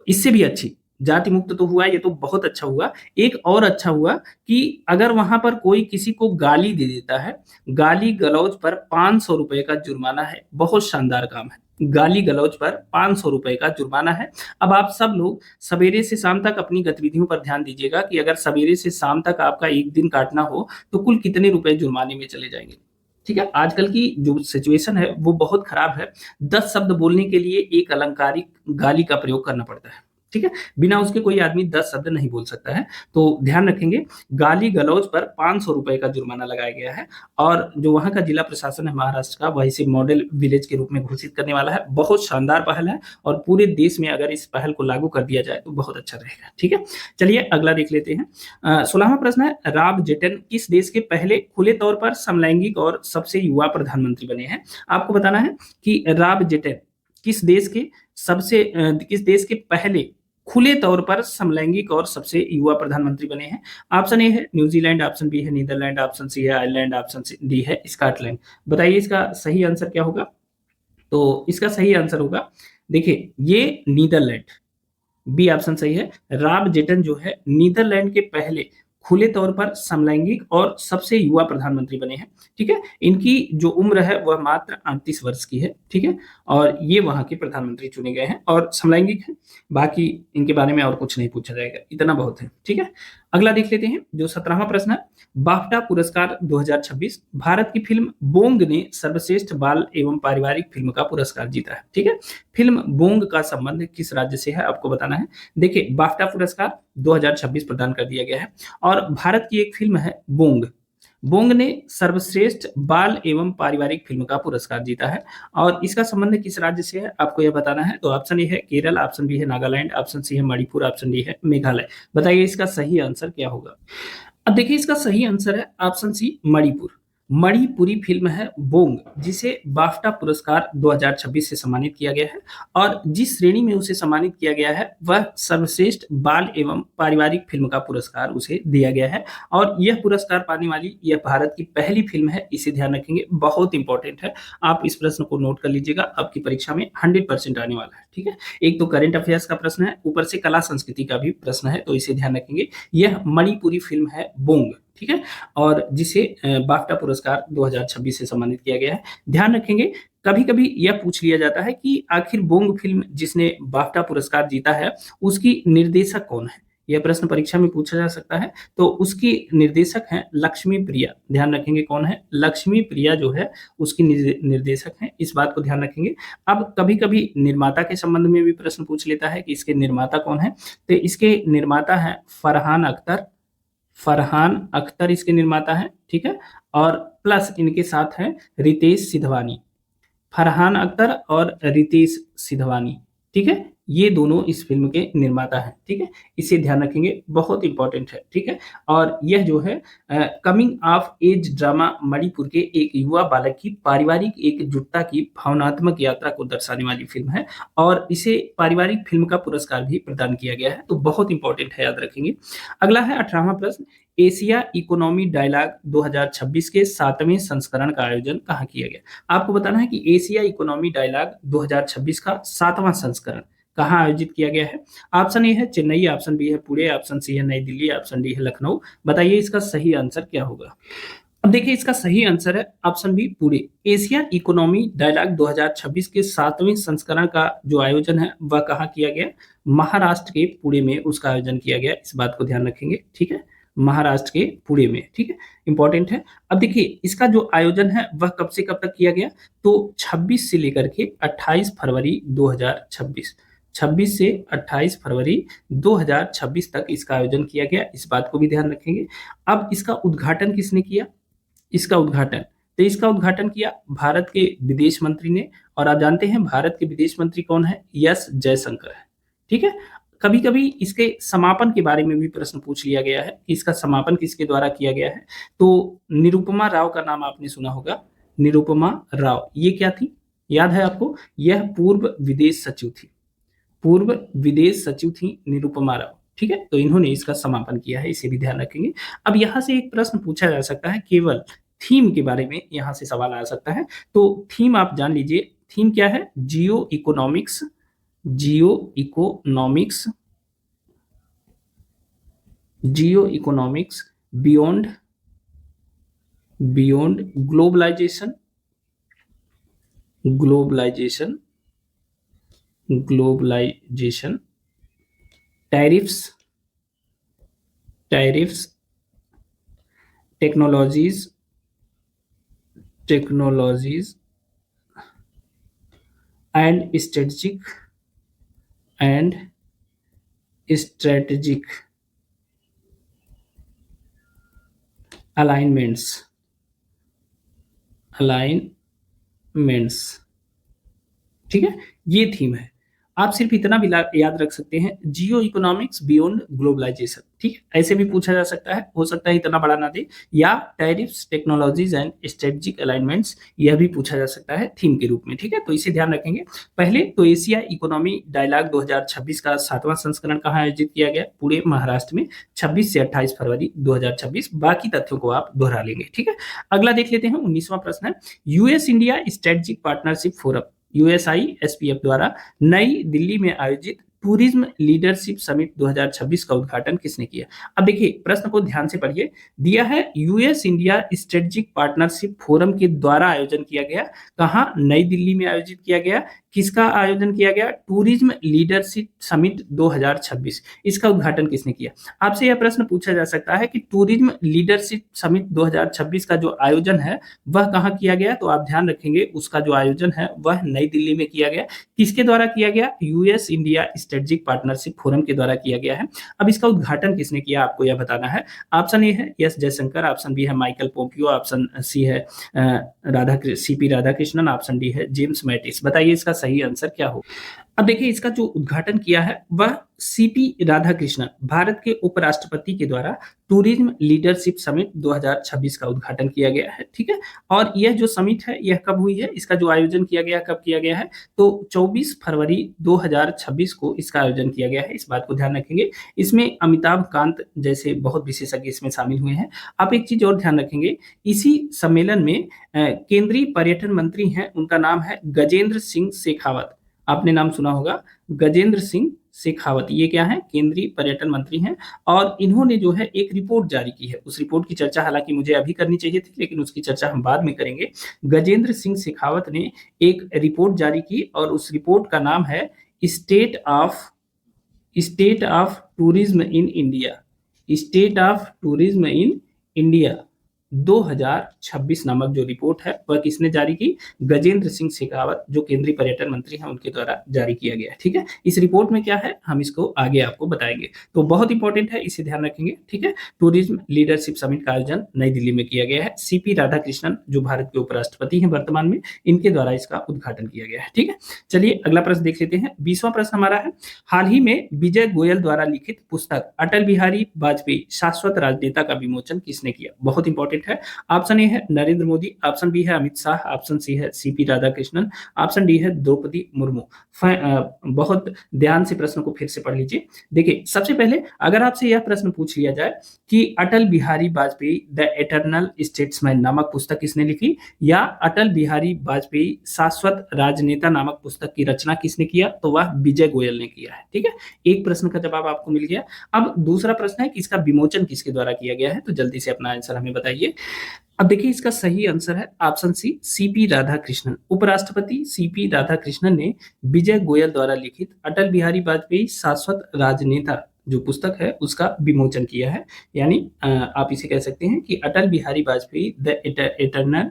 इससे भी अच्छी, जाति मुक्त तो हुआ, ये तो बहुत अच्छा हुआ। एक और अच्छा हुआ कि अगर वहां पर कोई किसी को गाली दे देता है, गाली गलौज पर 500 रुपए का जुर्माना है। बहुत शानदार काम है, गाली गलौज पर 500 रुपए का जुर्माना है। अब आप सब लोग सवेरे से शाम तक अपनी गतिविधियों पर ध्यान दीजिएगा कि अगर सवेरे से शाम तक आपका एक दिन काटना हो, तो कुल कितने रुपए जुर्माने में चले जाएंगे, ठीक है। आजकल की जो सिचुएशन है वो बहुत खराब है। 10 शब्द बोलने के लिए एक अलंकारिक गाली का प्रयोग करना पड़ता है, ठीक है। बिना उसके कोई आदमी 10 शब्द नहीं बोल सकता है। तो ध्यान रखेंगे, गाली गलौज पर 500 रुपए का जुर्माना लगाया गया है। और जो वहां का जिला प्रशासन है महाराष्ट्र का, वह इसे मॉडल विलेज के रूप में घोषित करने वाला है। बहुत शानदार पहल है, और पूरे देश में अगर इस पहल को लागू कर दिया जाए तो बहुत अच्छा रहेगा, ठीक है। चलिए अगला देख लेते हैं। 16वां प्रश्न है, राब जेटन किस देश के पहले खुले तौर पर समलैंगिक और सबसे युवा प्रधानमंत्री बने हैं। आपको बताना है कि राब जेटन किस देश के किस देश के पहले खुले तौर पर समलैंगिक और सबसे युवा प्रधानमंत्री बने हैं। ऑप्शन ए है न्यूजीलैंड, ऑप्शन बी है नीदरलैंड, ऑप्शन सी है आयरलैंड, ऑप्शन डी है स्कॉटलैंड। बताइए इसका सही आंसर क्या होगा। तो इसका सही आंसर होगा, देखिए, ये नीदरलैंड, बी ऑप्शन सही है। राब जेटन जो है नीदरलैंड के पहले खुले तौर पर समलैंगिक और सबसे युवा प्रधानमंत्री बने हैं, ठीक है। इनकी जो उम्र है वह मात्र 38 वर्ष की है, ठीक है। और ये वहां के प्रधानमंत्री चुने गए हैं और समलैंगिक हैं। बाकी इनके बारे में और कुछ नहीं पूछा जाएगा, इतना बहुत है, ठीक है। अगला देख लेते हैं, जो 17वां प्रश्न है, बाफ्टा पुरस्कार 2026, भारत की फिल्म बोंग ने सर्वश्रेष्ठ बाल एवं पारिवारिक फिल्म का पुरस्कार जीता है, ठीक है। फिल्म बोंग का संबंध किस राज्य से है, आपको बताना है। देखिए, बाफ्टा पुरस्कार 2026 प्रदान कर दिया गया है, और भारत की एक फिल्म है बोंग। बोंग ने सर्वश्रेष्ठ बाल एवं पारिवारिक फिल्म का पुरस्कार जीता है। और इसका संबंध किस राज्य से है, आपको यह बताना है। तो ऑप्शन ए है केरल, ऑप्शन बी है नागालैंड, ऑप्शन सी है मणिपुर, ऑप्शन डी है मेघालय। बताइए इसका सही आंसर क्या होगा। अब देखिए, इसका सही आंसर है option C Manipur. Manipuri film है बोंग, जिसे बाफ्टा पुरस्कार 2026 से सम्मानित किया गया है। और जिस श्रेणी में उसे सम्मानित किया गया है, वह सर्वश्रेष्ठ बाल एवं पारिवारिक फिल्म का पुरस्कार उसे दिया गया है। और यह पुरस्कार पाने वाली यह भारत की पहली फिल्म है, इसे ध्यान रखेंगे, बहुत इंपॉर्टेंट है। आप इस प्रश्न को नोट कर लीजिएगा, आपकी परीक्षा में 100% आने वाला है, ठीक है। एक तो करंट अफेयर्स का प्रश्न है, ऊपर से कला संस्कृति का भी प्रश्न है, तो इसे ध्यान रखेंगे। यह मणिपुरी फिल्म है बोंग, ठीक है, और जिसे बाफ्टा पुरस्कार 2026 से सम्मानित किया गया है। ध्यान रखेंगे, कभी कभी यह पूछ लिया जाता है कि आखिर बोंग फिल्म जिसने बाफ्टा पुरस्कार जीता है, उसकी निर्देशक कौन है। यह प्रश्न परीक्षा में पूछा जा सकता है। तो उसकी निर्देशक हैं लक्ष्मी प्रिया। ध्यान रखेंगे कौन है, लक्ष्मी प्रिया जो है उसकी निर्देशक हैं, इस बात को ध्यान रखेंगे। अब कभी कभी निर्माता के संबंध में भी प्रश्न पूछ लेता है कि इसके निर्माता कौन है। तो इसके निर्माता है फरहान अख्तर। फरहान अख्तर इसके निर्माता हैं, ठीक है। और प्लस इनके साथ है रितेश सिधवानी। फरहान अख्तर और रितेश सिधवानी, ठीक है, ये दोनों इस फ़िल्म के निर्माता हैं, ठीक है? इसे ध्यान रखेंगे, बहुत इम्पोर्टेंट है, ठीक है? और यह जो है coming of age drama Manipur के एक युवा बालक की पारिवारिक एकजुटता की भावनात्मक यात्रा को दर्शाने वाली फ़िल्म है और इसे पारिवारिक फ़िल्म का पुरस्कार भी प्रदान किया गया है, तो बहुत इम्पोर्टेंट है, याद रखेंगे। अगला है 18वां प्रश्न, एशिया इकोनॉमी डायलॉग 2026 के 7वें संस्करण का आयोजन कहाँ किया गया? आपको बताना है कि एशिया इकोनॉमी डायलॉग 2026 का 7वां संस्करण कहाँ आयोजित किया गया है? ऑप्शन ए है चेन्नई, ऑप्शन बी है पुणे, ऑप्शन सी है नई दिल्ली, ऑप्शन डी है लखनऊ। बताइए इसका सही आंसर क्या होगा? अब देखिए इसका सही आंसर है option B Pune. Asia economy dialogue 2026 के 7वें संस्करण का जो आयोजन है वह कहाँ किया गया? महाराष्ट्र के पुणे में उसका आयोजन किया गया। इस बात को ध्यान रखेंगे, ठीक है? महाराष्ट्र के पुणे में, ठीक है? इंपॉर्टेंट है। अब देखिए इसका जो आयोजन है वह कब से कब तक किया गया? तो 26 से लेकर के 28 फरवरी 2026, 26 से 28 फरवरी 2026 तक इसका आयोजन किया गया। इस बात को भी ध्यान रखेंगे। अब इसका उद्घाटन किसने किया? इसका उद्घाटन किया भारत के विदेश मंत्री ने। और आप जानते हैं भारत के विदेश मंत्री कौन है? एस जयशंकर है, ठीक है? कभी-कभी इसके समापन के बारे में भी प्रश्न पूछ लिया गया है कि इसका समापन किसके द्वारा किया गया है? तो निरुपमा राव का नाम आपने सुना होगा, निरुपमा राव। ये क्या थी? याद है आपको? यह पूर्व विदेश सचिव थी निरुपमा राव, ठीक है? तो इन्होंने इसका समापन किया है, इसे भी ध्यान रखेंगे। अब यहाँ से एक प्रश्न पूछा जा सकता है, केवल थीम के बारे में यहाँ से सवाल आ सकता है। तो थीम आप जान लीजिए, थीम क्या है? Geo economics beyond globalisation tariffs technologies and strategic alignments, ठीक है? ये थीम है। आप सिर्फ इतना भी याद रख सकते हैं, जियो इकोनॉमिक्स बियॉन्ड ग्लोबलाइजेशन, ठीक है? ऐसे भी पूछा जा सकता है, हो सकता है इतना बड़ा ना दे, या tariffs technologies and strategic alignments, यह भी पूछा जा सकता है थीम के रूप में, ठीक है? तो इसे ध्यान रखेंगे। पहले तो एशिया इकोनॉमी डायलॉग 2026 का 7वां संस्करण कहाँ आयोजित किया गया? पुणे, महाराष्ट्र में 26 से 28 फरवरी 2026। बाकी तथ्यों को आप दोहरा लेंगे, ठीक है? अगला देख लेते हैं, 19वां प्रश्न है, US India strategic partnership forum USISPF द्वारा नई दिल्ली में आयोजित टूरिज्म लीडरशिप समिट 2026 का उद्घाटन किसने किया? अब देखिए प्रश्न को ध्यान से पढ़िए, दिया है US India strategic partnership forum के द्वारा आयोजन किया गया। कहाँ? नई दिल्ली में आयोजित किया गया। किसका आयोजन किया गया? Tourism leadership summit 2026। इसका उद्घाटन किसने किया? आपसे यह प्रश्न पूछा जा सकता है कि टूरिज्म लीडरशिप समिट 2026 का जो आयोजन है वह कहाँ किया गया? तो आप ध्यान रखेंगे उसका जो आयोजन है वह नई दिल्ली में किया गया। किसके द्वारा किया गया? US India strategic partnership forum के द्वारा किया गया है। अब इसका उद्घाटन किसने किया आपको यह बताना है। ऑप्शन ए है एस जयशंकर, ऑप्शन बी है माइकल पोम्पियो, ऑप्शन सी है सीपी राधाकृष्णन, ऑप्शन डी है जेम्स मैटिस। बताइए इसका सही आंसर क्या हो? अब देखिए इसका जो उद्घाटन किया है वह सीपी राधाकृष्णन, भारत के उपराष्ट्रपति के द्वारा टूरिज्म लीडरशिप समिट 2026 का उद्घाटन किया गया है, ठीक है? और यह जो समिट है यह कब हुई है? इसका जो आयोजन किया गया कब किया गया है? तो 24 फरवरी 2026 को इसका आयोजन किया गया है। इस बात को ध्यान रखेंगे। इसमें अमिताभ कांत जैसे बहुत विशेषज्ञ इसमें शामिल हुए हैं। आप एक चीज और ध्यान रखेंगे, इसी सम्मेलन में केंद्रीय पर्यटन मंत्री हैं, उनका नाम है गजेंद्र सिंह शेखावत। आपने नाम सुना होगा, गजेंद्र सिंह शेखावत। ये क्या है? केंद्रीय पर्यटन मंत्री हैं। और इन्होंने जो है एक रिपोर्ट जारी की है। उस रिपोर्ट की चर्चा हालांकि मुझे अभी करनी चाहिए थी, लेकिन उसकी चर्चा हम बाद में करेंगे। गजेंद्र सिंह शेखावत ने एक रिपोर्ट जारी की और उस रिपोर्ट का नाम है state of tourism in India. 2026 नामक जो रिपोर्ट है वह किसने जारी की? गजेंद्र सिंह शेखावत जो केंद्रीय पर्यटन मंत्री हैं उनके द्वारा जारी किया गया है। ठीक है, इस रिपोर्ट में क्या है हम इसको आगे आपको बताएंगे, तो बहुत इंपॉर्टेंट है, इसे ध्यान रखेंगे। ठीक है, टूरिज्म लीडरशिप समिट का आयोजन नई दिल्ली में किया गया है। सीपी राधाकृष्णन जो भारत के उपराष्ट्रपति हैं वर्तमान में, इनके द्वारा इसका उद्घाटन किया गया है। ठीक है, चलिए अगला प्रश्न देख लेते हैं। 20वां प्रश्न हमारा है, हाल ही में विजय गोयल द्वारा लिखित पुस्तक अटल बिहारी वाजपेयी शाश्वत राजनेता का विमोचन किसने किया? बहुत इंपॉर्टेंट है। ऑप्शन ए है नरेंद्र मोदी, ऑप्शन बी है अमित शाह, ऑप्शन सी है सीपी राधाकृष्णन, ऑप्शन डी है द्रौपदी मुर्मू। बहुत ध्यान से प्रश्न को फिर से पढ़ लीजिए। देखिए, सबसे पहले अगर आपसे यह प्रश्न पूछ लिया जाए कि Atal Bihari Vajpayee the eternal statesman नामक पुस्तक किसने लिखी, या अटल बिहारी वाजपेयी शाश्वत राजनेता नामक पुस्तक की रचना किसने किया, तो वह विजय गोयल ने किया है। ठीक है, एक प्रश्न का जवाब आपको मिल गया। अब दूसरा प्रश्न है कि इसका विमोचन किसके द्वारा किया गया है, तो जल्दी से अपना आंसर हमें बताइए। अब देखिए, इसका सही आंसर है ऑप्शन सी, सीपी राधाकृष्णन। उपराष्ट्रपति सीपी राधाकृष्णन ने विजय गोयल द्वारा लिखित अटल बिहारी वाजपेयी शाश्वत राजनेता जो पुस्तक है उसका विमोचन किया है। यानी आप इसे कह सकते हैं कि Atal Bihari Vajpayee the eternal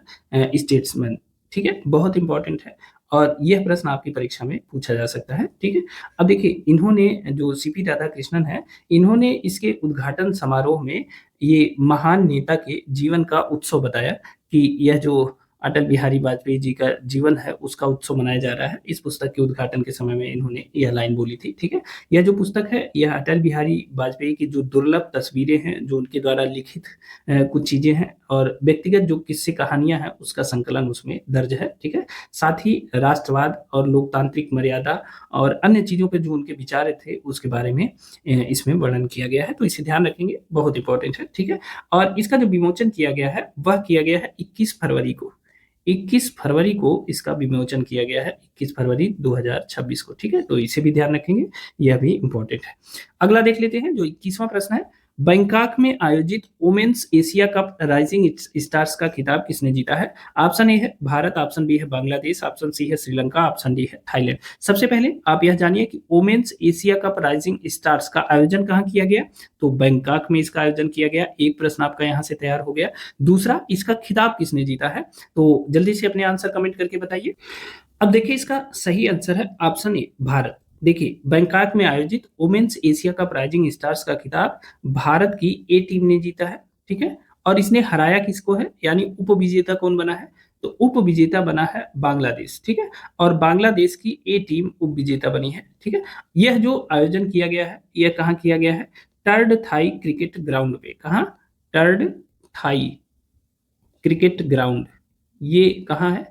statesman. ठीक है, बहुत इंपॉर्टेंट है और यह प्रश्न आपकी परीक्षा में पूछा जा सकता है। ठीक है, अब देखिए, इन्होंने जो सीपी राधाकृष्णन है, इन्होंने इसके उद्घाटन समारोह में ये महान नेता के जीवन का उत्सव बताया कि यह जो अटल बिहारी वाजपेयी जी का जीवन है उसका उत्सव मनाया जा रहा है। इस पुस्तक के उद्घाटन के समय में इन्होंने यह लाइन बोली थी। ठीक है, यह जो पुस्तक है यह अटल बिहारी वाजपेयी की जो दुर्लभ तस्वीरें हैं, जो उनके द्वारा लिखित कुछ चीजें हैं और व्यक्तिगत जो किस्से कहानियां हैं उसका संकलन उसमें दर्ज है। ठीक है, साथ ही राष्ट्रवाद और लोकतांत्रिक मर्यादा और अन्य चीजों पे जो उनके विचार थे उसके बारे में इसमें वर्णन किया गया है, तो इसे ध्यान रखेंगे, बहुत इंपॉर्टेंट है। ठीक है, और इसका जो विमोचन किया गया है वह किया गया है 21 फरवरी को। 21 फरवरी को इसका विमोचन किया गया है, 21 फरवरी 2026 को। ठीक है, तो इसे भी ध्यान रखेंगे, यह भी इंपॉर्टेंट है। अगला देख लेते हैं, जो 21वां प्रश्न है, बैंकॉक में आयोजित women's Asia cup rising stars का खिताब किसने जीता है? ऑप्शन ए है भारत, ऑप्शन बी है बांग्लादेश, ऑप्शन सी है श्रीलंका, ऑप्शन डी है थाईलैंड। सबसे पहले आप यह जानिए कि women's Asia cup rising stars का आयोजन कहाँ किया गया, तो बैंकॉक में इसका आयोजन किया गया। एक प्रश्न आपका यहाँ से तैयार हो गया। दूसरा, इसका खिताब किसने जीता है, तो जल्दी से अपने आंसर कमेंट करके बताइए। अब देखिए, इसका सही आंसर है ऑप्शन ए भारत। देखिए, बैंकॉक में आयोजित women's Asia cup rising stars का खिताब भारत की ए टीम ने जीता है। ठीक है, और इसने हराया किसको है, यानी उप विजेता कौन बना है, तो उप विजेता बना है बांग्लादेश। ठीक है, और बांग्लादेश की ए टीम उप विजेता बनी है। ठीक है, यह जो आयोजन किया गया है यह कहाँ किया गया है, टर्ड थाई क्रिकेट ग्राउंड पे। कहाँ, टर्ड थाई क्रिकेट ग्राउंड, ये कहाँ है,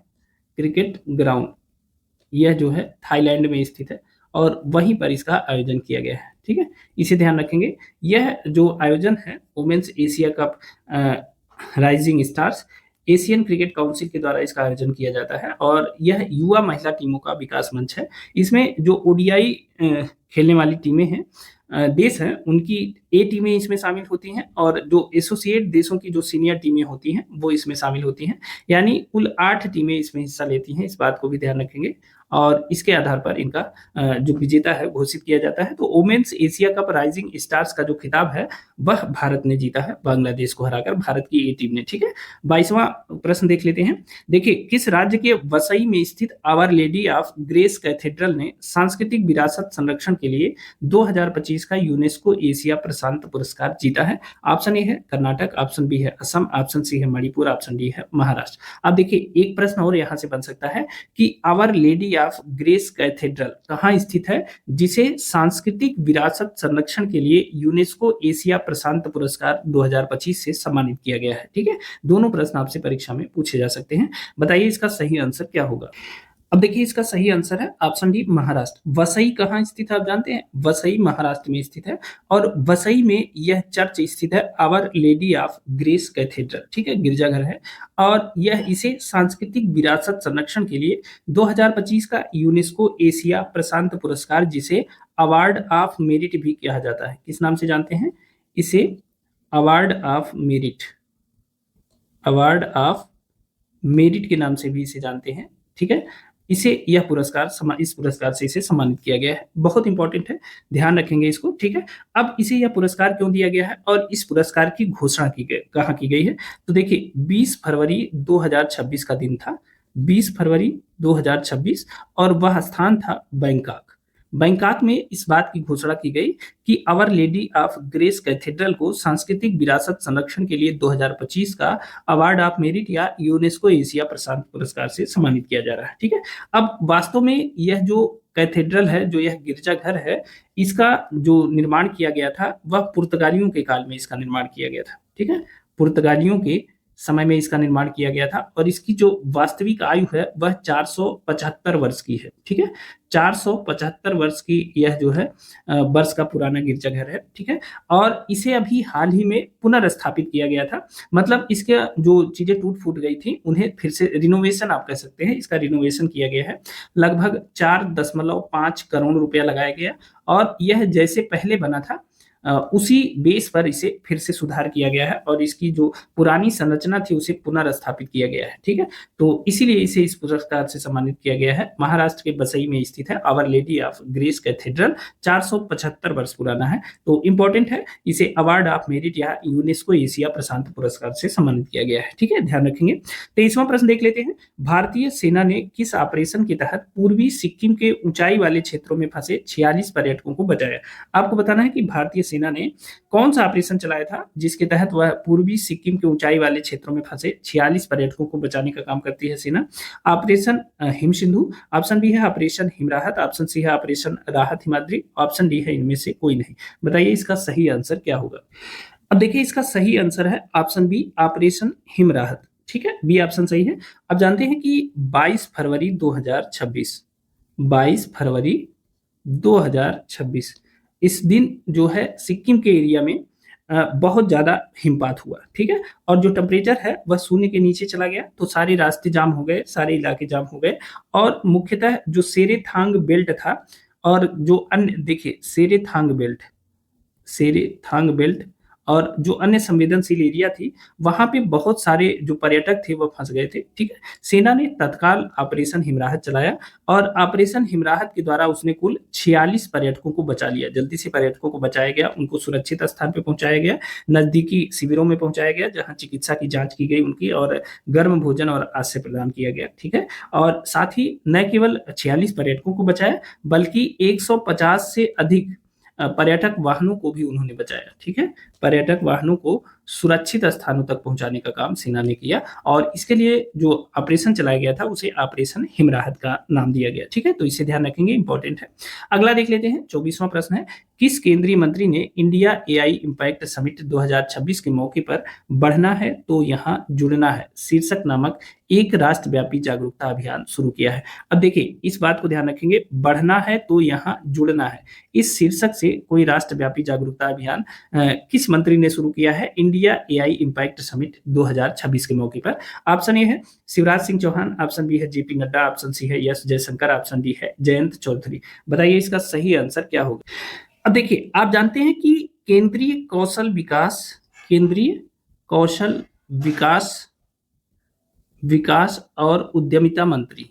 क्रिकेट ग्राउंड, यह जो है थाईलैंड में स्थित है और वहीं पर इसका आयोजन किया गया है। ठीक है, इसे ध्यान रखेंगे। यह जो आयोजन है women's Asia cup rising stars, Asian cricket council के द्वारा इसका आयोजन किया जाता है और यह युवा महिला टीमों का विकास मंच है। इसमें जो ओडीआई खेलने वाली टीमें हैं, देश हैं, उनकी ए टीमें इसमें शामिल होती हैं और जो एसोसिएट देशों की जो सीनियर टीमें होती हैं वो इसमें शामिल होती हैं। यानी कुल 8 टीमें इसमें हिस्सा लेती हैं, इस बात को भी ध्यान रखेंगे और इसके आधार पर इनका जो विजेता है घोषित किया जाता है। तो women's Asia cup rising stars का जो खिताब है वह भारत ने जीता है, बांग्लादेश को हराकर, भारत की ए टीम ने। ठीक है, 22वां प्रश्न देख लेते हैं। देखिए, किस राज्य के वसई में स्थित our lady of grace cathedral ने सांस्कृतिक विरासत संरक्षण के लिए 2025 का यूनेस्को एशिया प्रशांत पुरस्कार जीता है? ऑप्शन ए है कर्नाटक, ऑप्शन बी है असम, ऑप्शन सी है मणिपुर, ऑप्शन डी है महाराष्ट्र। अब देखिए, एक प्रश्न और यहाँ से बन सकता है कि our lady of grace cathedral कहाँ स्थित है जिसे सांस्कृतिक विरासत संरक्षण के लिए यूनेस्को एशिया प्रशांत पुरस्कार 2025 से सम्मानित किया गया है? ठीक है, दोनों प्रश्न आपसे परीक्षा में पूछे जा सकते हैं, बताइए इसका सही आंसर क्या होगा। अब देखिए, इसका सही आंसर है ऑप्शन डी महाराष्ट्र। वसई कहाँ स्थित है आप जानते हैं, वसई महाराष्ट्र में स्थित है और वसई में यह चर्च स्थित है, our lady of grace cathedral. ठीक है, गिरजाघर है और यह इसे सांस्कृतिक विरासत संरक्षण के लिए 2025 का यूनेस्को एशिया प्रशांत पुरस्कार, जिसे अवार्ड ऑफ मेरिट भी कहा जाता है, किस नाम से जानते हैं इसे, award of merit, award of merit के नाम से भी इसे जानते हैं। ठीक है, इसे यह पुरस्कार इस पुरस्कार से इसे सम्मानित किया गया है। बहुत इंपॉर्टेंट है, ध्यान रखेंगे इसको, ठीक है। अब इसे यह पुरस्कार क्यों दिया गया है और इस पुरस्कार की घोषणा की गई कहाँ की गई है, तो देखिए 20 फरवरी 2026 का दिन था, 20 फरवरी 2026, और वह स्थान था बैंकॉक। बैंकॉक में इस बात की घोषणा की गई कि our lady of grace cathedral को सांस्कृतिक विरासत संरक्षण के लिए 2025 का अवार्ड ऑफ मेरिट या यूनेस्को एशिया प्रशांत पुरस्कार से सम्मानित किया जा रहा है, ठीक है। अब वास्तव में यह जो कैथेड्रल है, जो यह गिरजाघर है, इसका जो निर्माण किया गया था वह पुर्तगालियों के काल में इसका निर्माण किया गया था, ठीक है। पुर्तगालियों के समय में इसका निर्माण किया गया था और इसकी जो वास्तविक आयु है वह 475 वर्ष की है, ठीक है। 475 वर्ष की यह जो है वर्ष का पुराना गिरजाघर है, ठीक है। और इसे अभी हाल ही में पुनर्स्थापित किया गया था, मतलब इसके जो चीजें टूट फूट गई थी उन्हें फिर से रिनोवेशन आप कह सकते हैं, इसका रिनोवेशन किया गया है। लगभग 4.5 करोड़ रुपया लगाया गया और यह जैसे पहले बना था उसी बेस पर इसे फिर से सुधार किया गया है और इसकी जो पुरानी संरचना थी उसे पुनर्स्थापित किया गया है, ठीक है। तो इसीलिए इसे इस पुरस्कार से सम्मानित किया गया है। महाराष्ट्र के बसई में स्थित है our lady of grace cathedral, 475 वर्ष पुराना है, तो इंपॉर्टेंट है। इसे अवार्ड ऑफ मेरिट या यूनेस्को एशिया प्रशांत पुरस्कार से सम्मानित किया गया है, ठीक है, ध्यान रखेंगे। 23वां प्रश्न देख लेते हैं। भारतीय सेना ने किस ऑपरेशन के तहत पूर्वी सिक्किम के ऊंचाई वाले क्षेत्रों में फंसे 46 पर्यटकों को बचाया? आपको बताना है कि भारतीय सेना ने कौन सा ऑपरेशन चलाया था जिसके तहत वह पूर्वी सिक्किम के ऊंचाई वाले क्षेत्रों में फंसे 46 पर्यटकों को बचाने का काम करती है सेना। Operation Him Sindhu, option B है ऑपरेशन हिमराहत, ऑप्शन सी है ऑपरेशन राहत हिमाद्री, ऑप्शन डी है इनमें से कोई नहीं। बताइए इसका सही आंसर क्या होगा। अब देखिए इसका सही आंसर है ऑप्शन बी ऑपरेशन हिमराहत, ठीक है, बी ऑप्शन सही है। अब जानते हैं कि 22 फरवरी 2026, 22 फरवरी 2026 इस दिन जो है सिक्किम के एरिया में बहुत ज्यादा हिमपात हुआ, ठीक है। और जो टेम्परेचर है वह शून्य के नीचे चला गया, तो सारे रास्ते जाम हो गए, सारे इलाके जाम हो गए। और मुख्यतः जो सेरेथांग बेल्ट था और जो अन्य, देखिए सेरेथांग बेल्ट और जो अन्य संवेदनशील एरिया थी वहां पे बहुत सारे जो पर्यटक थे वो फंस गए थे, ठीक है। सेना ने तत्काल ऑपरेशन हिमराहत चलाया और ऑपरेशन हिमराहत के द्वारा उसने कुल 46 पर्यटकों को बचा लिया। जल्दी से पर्यटकों को बचाया गया, उनको सुरक्षित स्थान पे पहुंचाया गया, नजदीकी शिविरों में पहुंचाया गया जहां चिकित्सा की जांच की गई उनकी, और गर्म भोजन और आश्रय प्रदान किया गया, ठीक है। और साथ ही न केवल 46 पर्यटकों को बचाया बल्कि 150 से अधिक पर्यटक वाहनों को भी उन्होंने बचाया, ठीक है। पर्यटक वाहनों को सुरक्षित स्थानों तक पहुंचाने का काम सेना ने किया और इसके लिए जो ऑपरेशन चलाया गया था उसे ऑपरेशन हिमराहत का नाम दिया गया, ठीक है। तो इसे ध्यान रखेंगे, इंपॉर्टेंट है। अगला देख लेते हैं, 24वां प्रश्न है। किस केंद्रीय मंत्री ने इंडिया एआई इंपैक्ट समिट 2026 के मौके पर बढ़ना है तो यहां जुड़ना है शीर्षक नामक एक राष्ट्रव्यापी जागरूकता अभियान शुरू किया है? अब देखिए इस बात को ध्यान रखेंगे, बढ़ना है तो यहां जुड़ना है, इस शीर्षक से कोई राष्ट्रव्यापी जागरूकता अभियान किस मंत्री ने शुरू किया है इंडिया एआई इंपैक्ट समिट 2026 के मौके पर? ऑप्शन ए है शिवराज सिंह चौहान, ऑप्शन बी है जेपी नड्डा, ऑप्शन सी है एस जयशंकर, ऑप्शन डी है जयंत चौधरी। बताइए इसका सही आंसर क्या होगा। अब देखिए आप जानते हैं कि केंद्रीय कौशल विकास और उद्यमिता मंत्री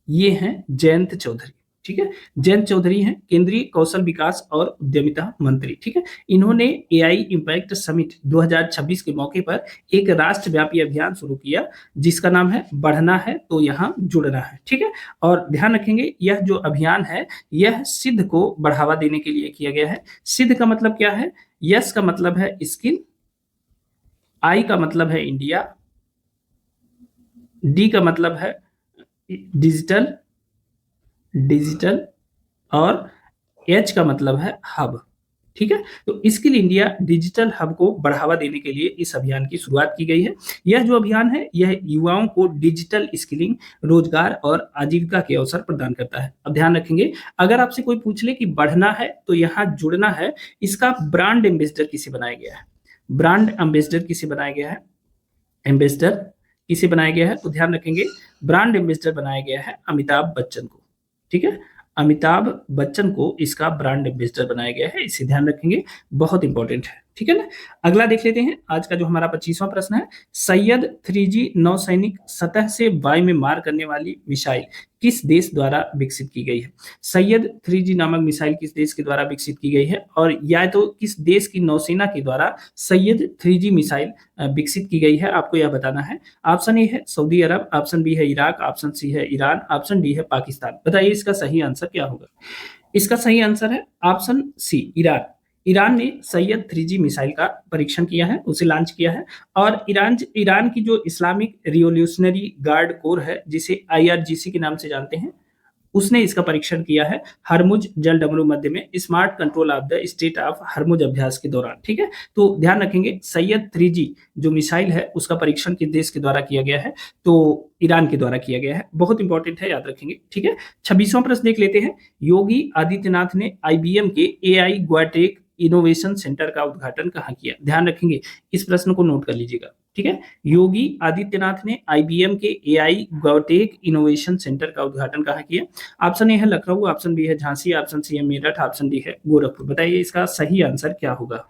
ये हैं जयंत चौधरी, ठीक है। जयंत चौधरी हैं केंद्रीय कौशल विकास और उद्यमिता मंत्री, ठीक है। इन्होंने एआई इंपैक्ट समिट 2026 के मौके पर एक राष्ट्रव्यापी अभियान शुरू किया जिसका नाम है बढ़ना है तो यहां जुड़ना है, ठीक है। और ध्यान रखेंगे यह जो अभियान है यह सिद्ध को बढ़ावा देने के लिए किया गया है। सिद्ध का मतलब क्या है? यस का मतलब है स्किल, आई का मतलब है इंडिया, डी का मतलब है डिजिटल और एच का मतलब है हब, ठीक है। तो स्किल इंडिया डिजिटल हब को बढ़ावा देने के लिए इस अभियान की शुरुआत की गई है। यह जो अभियान है यह युवाओं को डिजिटल स्किलिंग, रोजगार और आजीविका के अवसर प्रदान करता है। अब ध्यान रखेंगे अगर आपसे कोई पूछ ले कि बढ़ना है तो यहाँ जुड़ना है, इसका ब्रांड एम्बेसडर किसे बनाया गया है? ब्रांड एम्बेसडर किसे बनाया गया है? तो ध्यान रखेंगे ब्रांड एम्बेसडर बनाया गया है अमिताभ बच्चन को, ठीक है। अमिताभ बच्चन को इसका ब्रांड एम्बेसडर बनाया गया है, इसे ध्यान रखेंगे, बहुत इंपॉर्टेंट है। ठीक है ना। अगला देख लेते हैं आज का जो हमारा 25वां प्रश्न है, सैयद 3G नौसैनिक सतह से वायु में मार करने वाली मिसाइल किस देश द्वारा विकसित की गई है। सैयद 3G नामक मिसाइल किस देश के द्वारा विकसित की गई है, और या तो किस देश की नौसेना के द्वारा सैयद 3G मिसाइल विकसित की गई है, आपको यह बताना है। ऑप्शन ए है सऊदी अरब, ऑप्शन बी है इराक, ऑप्शन सी है ईरान, ऑप्शन डी है पाकिस्तान। बताइए इसका सही आंसर क्या होगा। इसका सही आंसर है ऑप्शन सी ईरान। ईरान ने सैयद 3G मिसाइल का परीक्षण किया है, उसे लॉन्च किया है। और ईरान की जो इस्लामिक रिवोल्यूशनरी गार्ड कोर है, जिसे IRGC के नाम से जानते हैं, उसने इसका परीक्षण किया है हरमुज जल डमरू मध्य में smart control of the strait of Hormuz अभ्यास के दौरान। ठीक है, तो ध्यान रखेंगे सैयद 3G जो मिसाइल है उसका परीक्षण किस देश के द्वारा किया गया है, तो ईरान के द्वारा किया गया है। बहुत इंपॉर्टेंट है, याद रखेंगे। ठीक है, 26वां प्रश्न देख लेते हैं। योगी आदित्यनाथ ने IBM के AI ग्वाटेक इनोवेशन सेंटर का उद्घाटन कहाँ किया। ध्यान रखेंगे, इस प्रश्न को नोट कर लीजिएगा। ठीक है, योगी आदित्यनाथ ने IBM के AI ग्वाटेक इनोवेशन सेंटर का उद्घाटन कहाँ किया। ऑप्शन ए है लखनऊ, ऑप्शन बी है झांसी, ऑप्शन सी है मेरठ, ऑप्शन डी है गोरखपुर। बताइए इसका सही आंसर क्या होगा।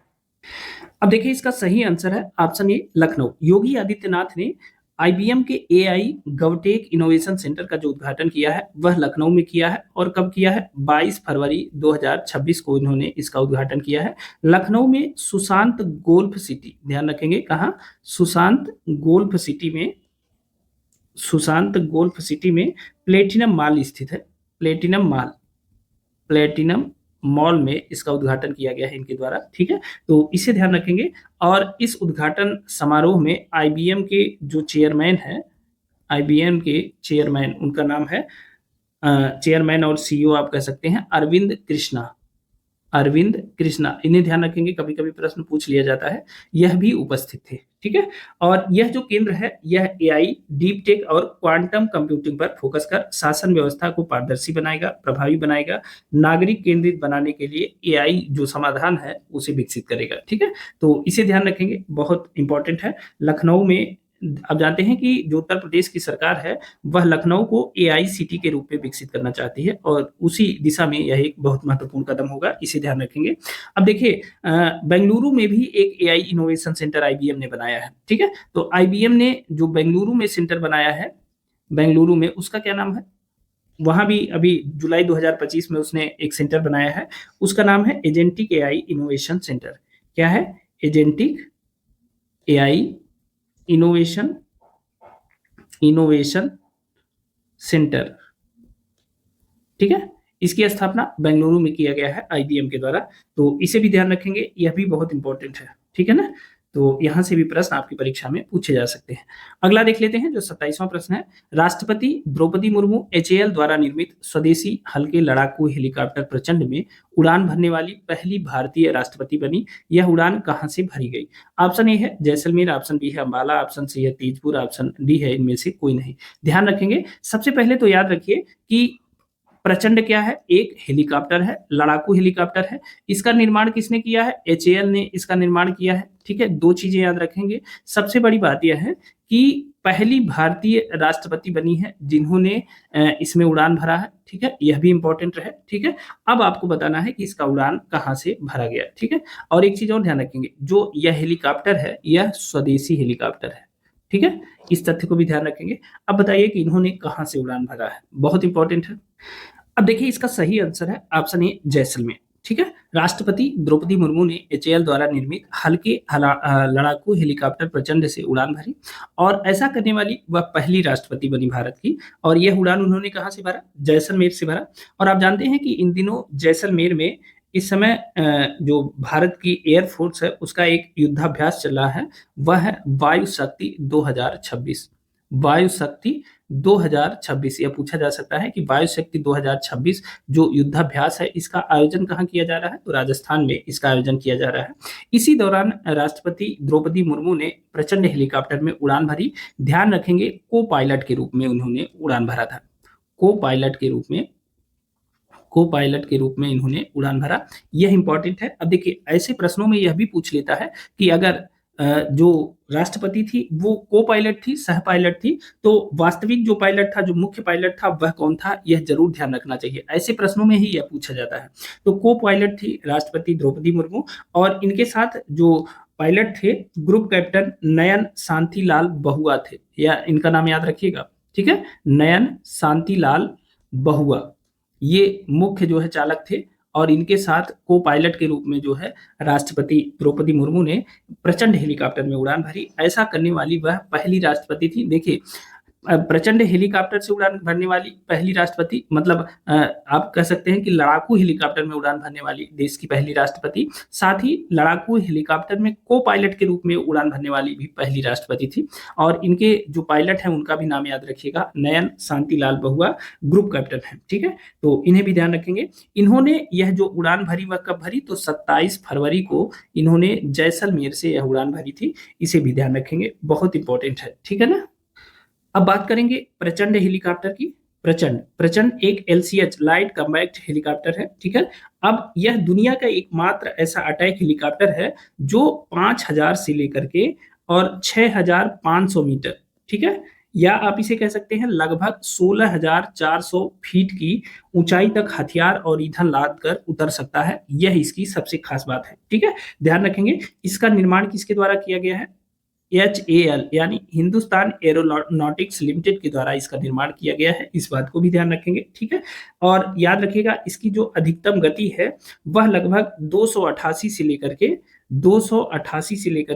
अब देखिए इसका सही आंसर है ऑप्शन ए लखनऊ। योगी आदित्यनाथ ने IBM के AI गवटेक इनोवेशन सेंटर का जो उद्घाटन किया है वह लखनऊ में किया है। और कब किया है, 22 फरवरी 2026 को इन्होंने इसका उद्घाटन किया है लखनऊ में सुशांत गोल्फ सिटी। ध्यान रखेंगे कहाँ, सुशांत गोल्फ सिटी में, सुशांत गोल्फ सिटी में प्लेटिनम मॉल स्थित है। प्लेटिनम मॉल में इसका उद्घाटन किया गया है इनके द्वारा। ठीक है, तो इसे ध्यान रखेंगे। और इस उद्घाटन समारोह में IBM के जो चेयरमैन है, IBM के चेयरमैन, उनका नाम है चेयरमैन और CEO आप कह सकते हैं अरविंद कृष्णा। इन्हें ध्यान रखेंगे, कभी कभी प्रश्न पूछ लिया जाता है, यह भी उपस्थित थे। ठीक है, और यह जो केंद्र है यह AI डीप टेक और क्वांटम कंप्यूटिंग पर फोकस कर शासन व्यवस्था को पारदर्शी बनाएगा, प्रभावी बनाएगा, नागरिक केंद्रित बनाने के लिए AI जो समाधान है उसे विकसित करेगा। ठीक है, तो इसे ध्यान रखेंगे, बहुत इंपॉर्टेंट है। लखनऊ में अब जानते हैं कि जो उत्तर प्रदेश की सरकार है वह लखनऊ को AI सिटी के रूप में विकसित करना चाहती है, और उसी दिशा में यह एक बहुत महत्वपूर्ण कदम होगा, इसे ध्यान रखेंगे। अब देखिए बेंगलुरु में भी एक AI इनोवेशन सेंटर IBM ने बनाया है। ठीक है, तो IBM ने जो बेंगलुरु में सेंटर बनाया है, बेंगलुरु में, उसका क्या नाम है, वहां भी अभी जुलाई 2025 में उसने एक सेंटर बनाया है, उसका नाम है एजेंटिक AI इनोवेशन सेंटर। क्या है, एजेंटिक AI इनोवेशन सेंटर। ठीक है, इसकी स्थापना बेंगलुरु में किया गया है IBM के द्वारा, तो इसे भी ध्यान रखेंगे, यह भी बहुत इंपॉर्टेंट है। ठीक है ना, तो यहां से भी प्रश्न आपकी परीक्षा में पूछे जा सकते हैं। अगला देख लेते हैं जो 27वां प्रश्न है। राष्ट्रपति द्रौपदी मुर्मू HAL द्वारा निर्मित स्वदेशी हल्के लड़ाकू हेलीकॉप्टर प्रचंड में उड़ान भरने वाली पहली भारतीय राष्ट्रपति बनी। यह उड़ान कहां से भरी गई। ऑप्शन ए है जैसलमेर, ऑप्शन बी है अम्बाला, ऑप्शन सी है तेजपुर, ऑप्शन डी है इनमें से कोई नहीं। ध्यान रखेंगे, सबसे पहले तो याद रखिए कि प्रचंड क्या है, एक हेलीकॉप्टर है, लड़ाकू हेलीकॉप्टर है। इसका निर्माण किसने किया है, HAL ने इसका निर्माण किया है। ठीक है, दो चीजें याद रखेंगे। सबसे बड़ी बात यह है कि पहली भारतीय राष्ट्रपति बनी है जिन्होंने इसमें उड़ान भरा है। ठीक है, यह भी इंपॉर्टेंट है। ठीक है, अब आपको बताना है कि इसका उड़ान कहाँ से भरा गया। ठीक है, और एक चीज और ध्यान रखेंगे, जो यह हेलीकॉप्टर है यह स्वदेशी हेलीकॉप्टर है। ठीक है, इस तथ्य को भी ध्यान रखेंगे। अब बताइए कि इन्होंने कहां से उड़ान भरा है, बहुत इंपॉर्टेंट है। अब देखिए इसका सही आंसर है ऑप्शन ए जैसलमेर। ठीक है, राष्ट्रपति द्रौपदी मुर्मू ने HAL द्वारा निर्मित हल्के लड़ाकू हेलीकॉप्टर प्रचंड से उड़ान भरी, और ऐसा करने वाली वह पहली राष्ट्रपति बनी भारत की। और यह उड़ान उन्होंने कहां से भरा, जैसलमेर से भरा। और आप जानते हैं कि इन दिनों जैसलमेर में इस समय जो भारत की एयरफोर्स है उसका एक युद्धाभ्यास चल रहा है, वह है वायु शक्ति 2026। वायु शक्ति 2026। यह पूछा जा सकता है कि वायु शक्ति 2026 जो युद्धाभ्यास है इसका आयोजन कहाँ किया जा रहा है, तो राजस्थान में इसका आयोजन किया जा रहा है। इसी दौरान राष्ट्रपति द्रौपदी मुर्मू ने प्रचंड हेलीकॉप्टर में उड़ान भरी। ध्यान रखेंगे, को पायलट के रूप में उन्होंने उड़ान भरा था। को पायलट के रूप में इन्होंने उड़ान भरा, यह इंपॉर्टेंट है। अब देखिए ऐसे प्रश्नों में यह भी पूछ लेता है कि अगर जो राष्ट्रपति थी वो को पायलट थी, सह पायलट थी। तो वास्तविक जो पायलट था, जो मुख्य पायलट था, वह कौन था, यह जरूर ध्यान रखना चाहिए। ऐसे प्रश्नों में ही यह पूछा जाता है। तो को पायलट थी राष्ट्रपति द्रौपदी मुर्मू, और इनके साथ जो पायलट थे ग्रुप कैप्टन नयन शांतिलाल बहुआ थे, या इनका नाम याद रखिएगा, ठीक है, नयन शांतिलाल बहुआ, ये मुख्य जो है चालक थे। और इनके साथ को पायलट के रूप में जो है राष्ट्रपति द्रौपदी मुर्मू ने प्रचंड हेलीकॉप्टर में उड़ान भरी। ऐसा करने वाली वह पहली राष्ट्रपति थी। देखिए, प्रचंड हेलीकॉप्टर से उड़ान भरने वाली पहली राष्ट्रपति, मतलब आप कह सकते हैं कि लड़ाकू हेलीकॉप्टर में उड़ान भरने वाली देश की पहली राष्ट्रपति, साथ ही लड़ाकू हेलीकॉप्टर में को पायलट के रूप में उड़ान भरने वाली भी पहली राष्ट्रपति थी। और इनके जो पायलट हैं उनका भी नाम याद रखिएगा, नयन शांतिलाल बहुआ ग्रुप कैप्टन है, ठीक है। तो इन्हें भी ध्यान रखेंगे। इन्होंने यह जो उड़ान भरी वह कब भरी, तो 27 फरवरी को इन्होंने जैसलमेर से यह उड़ान भरी थी। इसे भी ध्यान रखेंगे, बहुत इंपॉर्टेंट है, ठीक है ना। अब बात करेंगे प्रचंड हेलीकॉप्टर की। प्रचंड प्रचंड एक LCH लाइट कॉम्बैक्ट हेलीकॉप्टर है, ठीक है। अब यह दुनिया का एकमात्र ऐसा अटैक हेलीकॉप्टर है जो 5000 से लेकर के और 6500 मीटर, ठीक है, या आप इसे कह सकते हैं लगभग 16400 फीट की ऊंचाई तक हथियार और ईंधन लाद कर उतर सकता है। यह इसकी सबसे खास बात है, ठीक है। ध्यान रखेंगे, इसका निर्माण किसके द्वारा किया गया है, HAL यानी हिंदुस्तान एरोनॉटिक्स लिमिटेड के द्वारा इसका निर्माण किया गया है। इस बात को भी ध्यान रखेंगे, ठीक है। और याद रखिएगा, इसकी जो अधिकतम गति है वह लगभग 288 से लेकर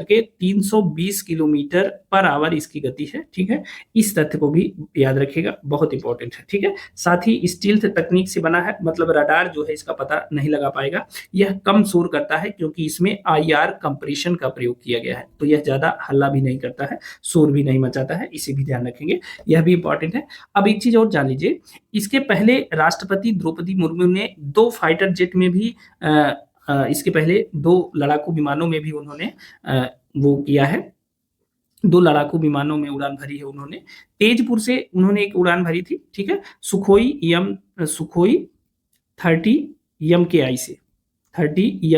के 320 किलोमीटर पर आवर इसकी गति है, ठीक है। इस तथ्य को भी याद रखिएगा, बहुत इंपॉर्टेंट है, ठीक है। साथ ही स्टील्थ तकनीक से बना है, मतलब रडार जो है इसका पता नहीं लगा पाएगा। यह कम शोर करता है क्योंकि इसमें IR कंप्रेशन का प्रयोग किया गया है, तो यह ज्यादा हल्ला भी नहीं करता है, शोर भी नहीं मचाता है। इसे भी ध्यान रखेंगे, यह भी इंपॉर्टेंट है। अब एक चीज और जान लीजिए, इसके पहले राष्ट्रपति द्रौपदी मुर्मू ने 2 फाइटर जेट में भी इसके पहले 2 लड़ाकू विमानों में भी उन्होंने वो किया है, 2 लड़ाकू विमानों में उड़ान भरी है उन्होंने। तेजपुर से उन्होंने एक उड़ान भरी थी, ठीक है, सुखोई 30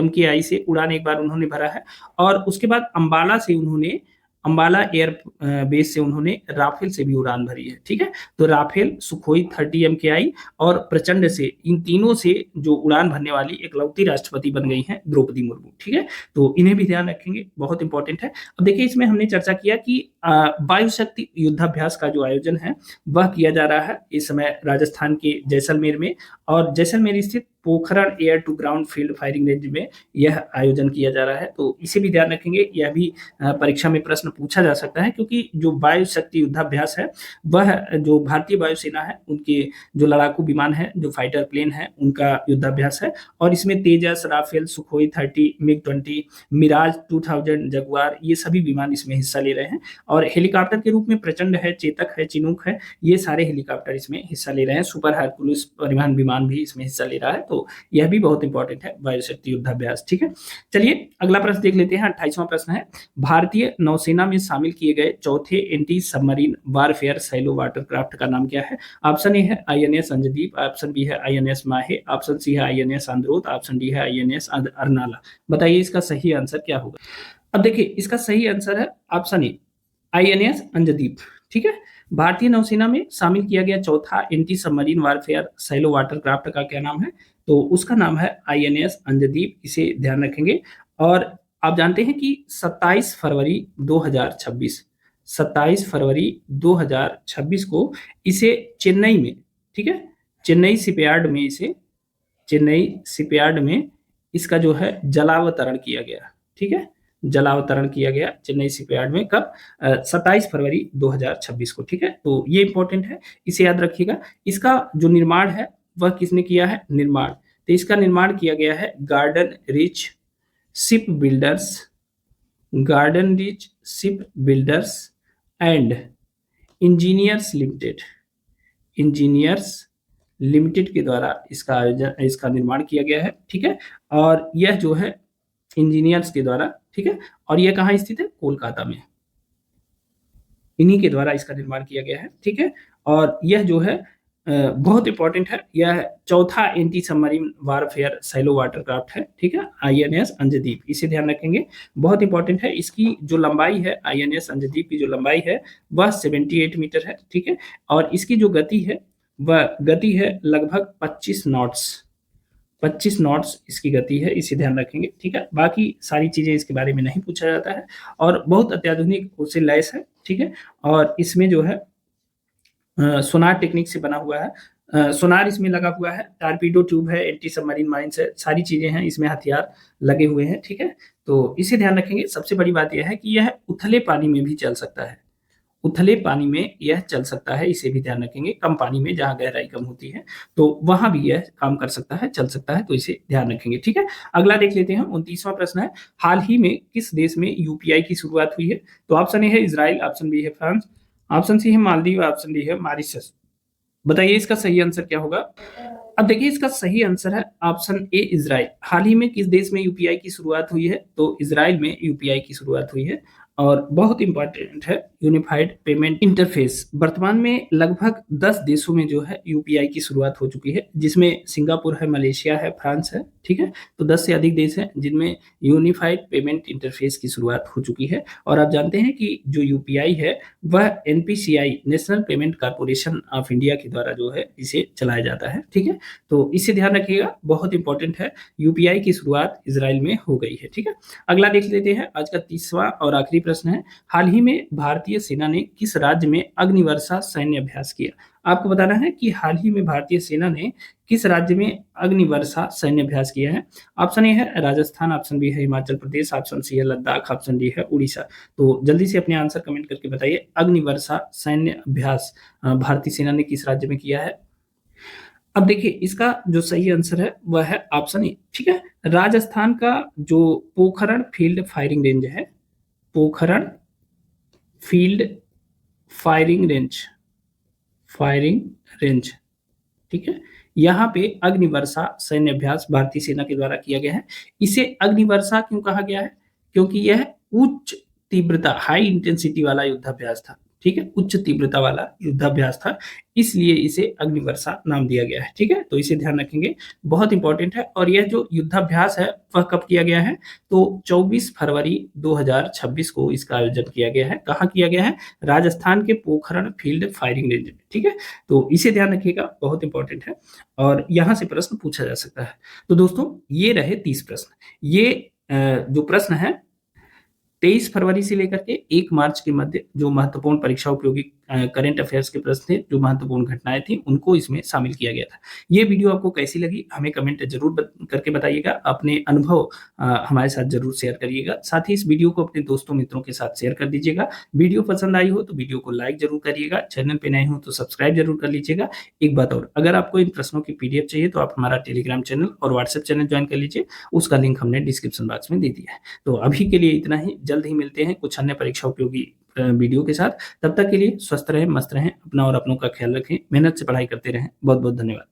MKI से उड़ान एक बार उन्होंने भरा है। और उसके बाद अंबाला एयर बेस से उन्होंने राफेल से भी उड़ान भरी है, ठीक है। तो राफेल, सुखोई 30 MKI और प्रचंड से, इन तीनों से जो उड़ान भरने वाली इकलौती राष्ट्रपति बन गई हैं द्रौपदी मुर्मू, ठीक है। तो इन्हें भी ध्यान रखेंगे, बहुत इंपॉर्टेंट है। अब देखिए, इसमें हमने चर्चा किया कि वायु शक्ति युद्धाभ्यास का जो आयोजन है वह किया जा रहा है इस समय राजस्थान के जैसलमेर में, और जैसलमेर स्थित Pokhran air to ground field firing range में यह आयोजन किया जा रहा है। तो इसे भी ध्यान रखेंगे, यह भी परीक्षा में प्रश्न पूछा जा सकता है, क्योंकि जो वायु शक्ति युद्धाभ्यास है वह जो भारतीय वायुसेना है उनके जो लड़ाकू विमान है, जो फाइटर प्लेन है, उनका युद्धाभ्यास है। और इसमें Tejas, Rafale, Sukhoi 30, MiG-20, Mirage 2000, Jaguar, ये सभी विमान इसमें हिस्सा ले रहे हैं। और हेलीकॉप्टर के रूप में प्रचंड है, चेतक है, चिनूक है, ये सारे हेलीकॉप्टर इसमें हिस्सा ले रहे हैं। सुपर हरकुलिस परिवहन विमान भी इसमें हिस्सा ले रहा है। तो यह भी बहुत इंपॉर्टेंट है, वायु शक्ति युद्धाभ्यास, ठीक है। चलिए अगला प्रश्न देख लेते हैं। 28वां प्रश्न है, भारतीय नौसेना में शामिल किए गए चौथे anti submarine warfare shallow watercraft का नाम क्या है। ऑप्शन ए है INS अंजदीप, ऑप्शन बी है INS माहे, ऑप्शन सी है INS आंद्रोथ, ऑप्शन डी है INS अर्नाला। बताइए इसका सही आंसर क्या होगा। अब देखिए, इसका सही आंसर है ऑप्शन ए, INS अंजदीप, ठीक है। भारतीय नौसेना में शामिल किया गया चौथा anti submarine warfare shallow watercraft का क्या नाम है, तो उसका नाम है INS अंजदीप। इसे ध्यान रखेंगे। और आप जानते हैं कि 27 फरवरी 2026 को इसे चेन्नई में, ठीक है, चेन्नई शिपयार्ड में इसका जो है जलावतरण किया गया, ठीक है, जलावतरण किया गया चेन्नई शिपयार्ड में। कब, 27 फरवरी 2026 को, ठीक है। तो ये इंपॉर्टेंट है, इसे याद रखिएगा। इसका जो निर्माण है वह किसने किया है, निर्माण, तो इसका निर्माण किया गया है garden rich ship builders and engineers limited के द्वारा इसका निर्माण किया गया है, ठीक है। और यह जो है इंजीनियर्स के द्वारा, ठीक है, और यह कहाँ स्थित है, कोलकाता में, इन्हीं के द्वारा इसका निर्माण किया गया है, ठीक है। और यह जो है बहुत इंपॉर्टेंट है। यह चौथा anti submarine warfare shallow watercraft है, ठीक है, आईएनएस अंजदीप, इसे ध्यान रखेंगे, बहुत इंपॉर्टेंट है। इसकी जो लंबाई है, आईएनएस अंजदीप की जो लंबाई है वह 78 मीटर है, ठीक है, और इसकी जो गति है वह गति है लगभग 25 नॉट्स इसकी गति है, इसे ध्यान रखेंगे, ठीक है। बाकी सारी चीजें इसके बारे में नहीं पूछा जाता है और बहुत अत्याधुनिक उससे लैस है, ठीक है। और इसमें जो है सोनार टेक्निक से बना हुआ है, सोनार इसमें लगा हुआ है, टारपीडो ट्यूब है, एंटी सबमरीन माइंस है, सारी चीजें हैं इसमें, हथियार लगे हुए हैं, ठीक है। तो इसे ध्यान रखेंगे। सबसे बड़ी बात यह है कि यह उथले पानी में भी चल सकता है, उथले पानी में यह चल सकता है, इसे भी ध्यान रखेंगे। कम पानी में जहां गहराई कम होती है तो वहां भी यह काम कर सकता है, चल सकता है, तो इसे ध्यान रखेंगे, ठीक है। अगला देख लेते हैं। 29वां प्रश्न है, हाल ही में किस देश में यूपीआई की शुरुआत हुई है? तो ऑप्शन ए है इजराइल, ऑप्शन बी है फ्रांस, ऑप्शन सी है मालदीव, ऑप्शन डी है मॉरिशस। बताइए इसका सही आंसर क्या होगा? अब देखिए इसका सही आंसर है ऑप्शन ए इजराइल। हाल ही में किस देश में यूपीआई की शुरुआत हुई है? तो इजराइल में यूपीआई की शुरुआत हुई है। और बहुत इंपॉर्टेंट है यूनिफाइड पेमेंट इंटरफेस। वर्तमान में लगभग 10 देशों में जो है यूपीआई की शुरुआत हो चुकी है, जिसमें सिंगापुर है, मलेशिया है, फ्रांस है, ठीक है। तो 10 से अधिक देश हैं जिनमें यूनिफाइड पेमेंट इंटरफेस की शुरुआत हो चुकी है। और आप जानते हैं कि जो यूपीआई है वह NPCI, national payment corporation of India के द्वारा जो है इसे चलाया जाता है, ठीक है। तो इसे ध्यान रखिएगा, बहुत इंपॉर्टेंट है। यूपीआई की शुरुआत इजराइल में हो गई है, ठीक है। अगला देख लेते हैं। आज का 30वां और आखिरी प्रश्न है, हाल ही में भारतीय सेना ने किस राज्य में अग्निवर्षा सैन्य अभ्यास किया? आपको बताना है कि हाल ही में भारतीय सेना ने किस राज्य में अग्निवर्षा सैन्य अभ्यास किया है। ऑप्शन ए है राजस्थान, ऑप्शन बी है हिमाचल प्रदेश, ऑप्शन सी है लद्दाख, ऑप्शन डी है उड़ीसा। तो जल्दी से अपने आंसर कमेंट करके बताइए, अग्निवर्षा सैन्य अभ्यास भारतीय सेना ने किस राज्य में किया है? अब देखिए इसका जो सही आंसर है वह है ऑप्शन ए, ठीक है। राजस्थान का जो पोखरण फील्ड फायरिंग रेंज है, पोखरण फील्ड फायरिंग रेंज, ठीक है, यहाँ पे अग्निवर्षा सैन्य अभ्यास भारतीय सेना के द्वारा किया गया है। इसे अग्निवर्षा क्यों कहा गया है? क्योंकि यह उच्च तीव्रता, हाई इंटेंसिटी वाला युद्धाभ्यास था, ठीक है, उच्च तीव्रता वाला युद्धाभ्यास था, इसलिए इसे अग्निवर्षा नाम दिया गया है, ठीक है। तो इसे ध्यान रखेंगे, बहुत इंपॉर्टेंट है। और यह जो युद्धाभ्यास है वह कब किया गया है? तो 24 फरवरी 2026 को इसका आयोजन किया गया है। कहाँ किया गया है? राजस्थान के पोखरण फील्ड फायरिंग रेंज में, ठीक है। तो इसे ध्यान रखिएगा, बहुत इंपॉर्टेंट है और यहां से प्रश्न पूछा जा सकता है। तो दोस्तों ये रहे 30 प्रश्न। ये जो प्रश्न है 23 फरवरी से लेकर के 1 मार्च के मध्य जो महत्वपूर्ण परीक्षा उपयोगी करंट अफेयर्स के प्रश्न थे, जो महत्वपूर्ण घटनाएं थी, उनको इसमें शामिल किया गया था। ये वीडियो आपको कैसी लगी हमें कमेंट जरूर करके बताइएगा, अपने अनुभव हमारे साथ जरूर शेयर करिएगा। साथ ही इस वीडियो को अपने दोस्तों मित्रों के साथ शेयर कर दीजिएगा। वीडियो पसंद आई हो तो वीडियो को लाइक जरूर करिएगा, चैनल पे नए हो तो सब्सक्राइब जरूर कर लीजिएगा। एक बात और, अगर आपको इन प्रश्नों की पीडीएफ चाहिए तो आप हमारा टेलीग्राम चैनल और व्हाट्सएप चैनल ज्वाइन कर लीजिए, उसका लिंक हमने डिस्क्रिप्शन बॉक्स में दे दिया है। तो अभी के लिए इतना ही, जल्द ही मिलते हैं कुछ अन्य परीक्षा उपयोगी वीडियो के साथ। तब तक के लिए स्वस्थ रहें, मस्त रहें, अपना और अपनों का ख्याल रखें, मेहनत से पढ़ाई करते रहें। बहुत बहुत धन्यवाद।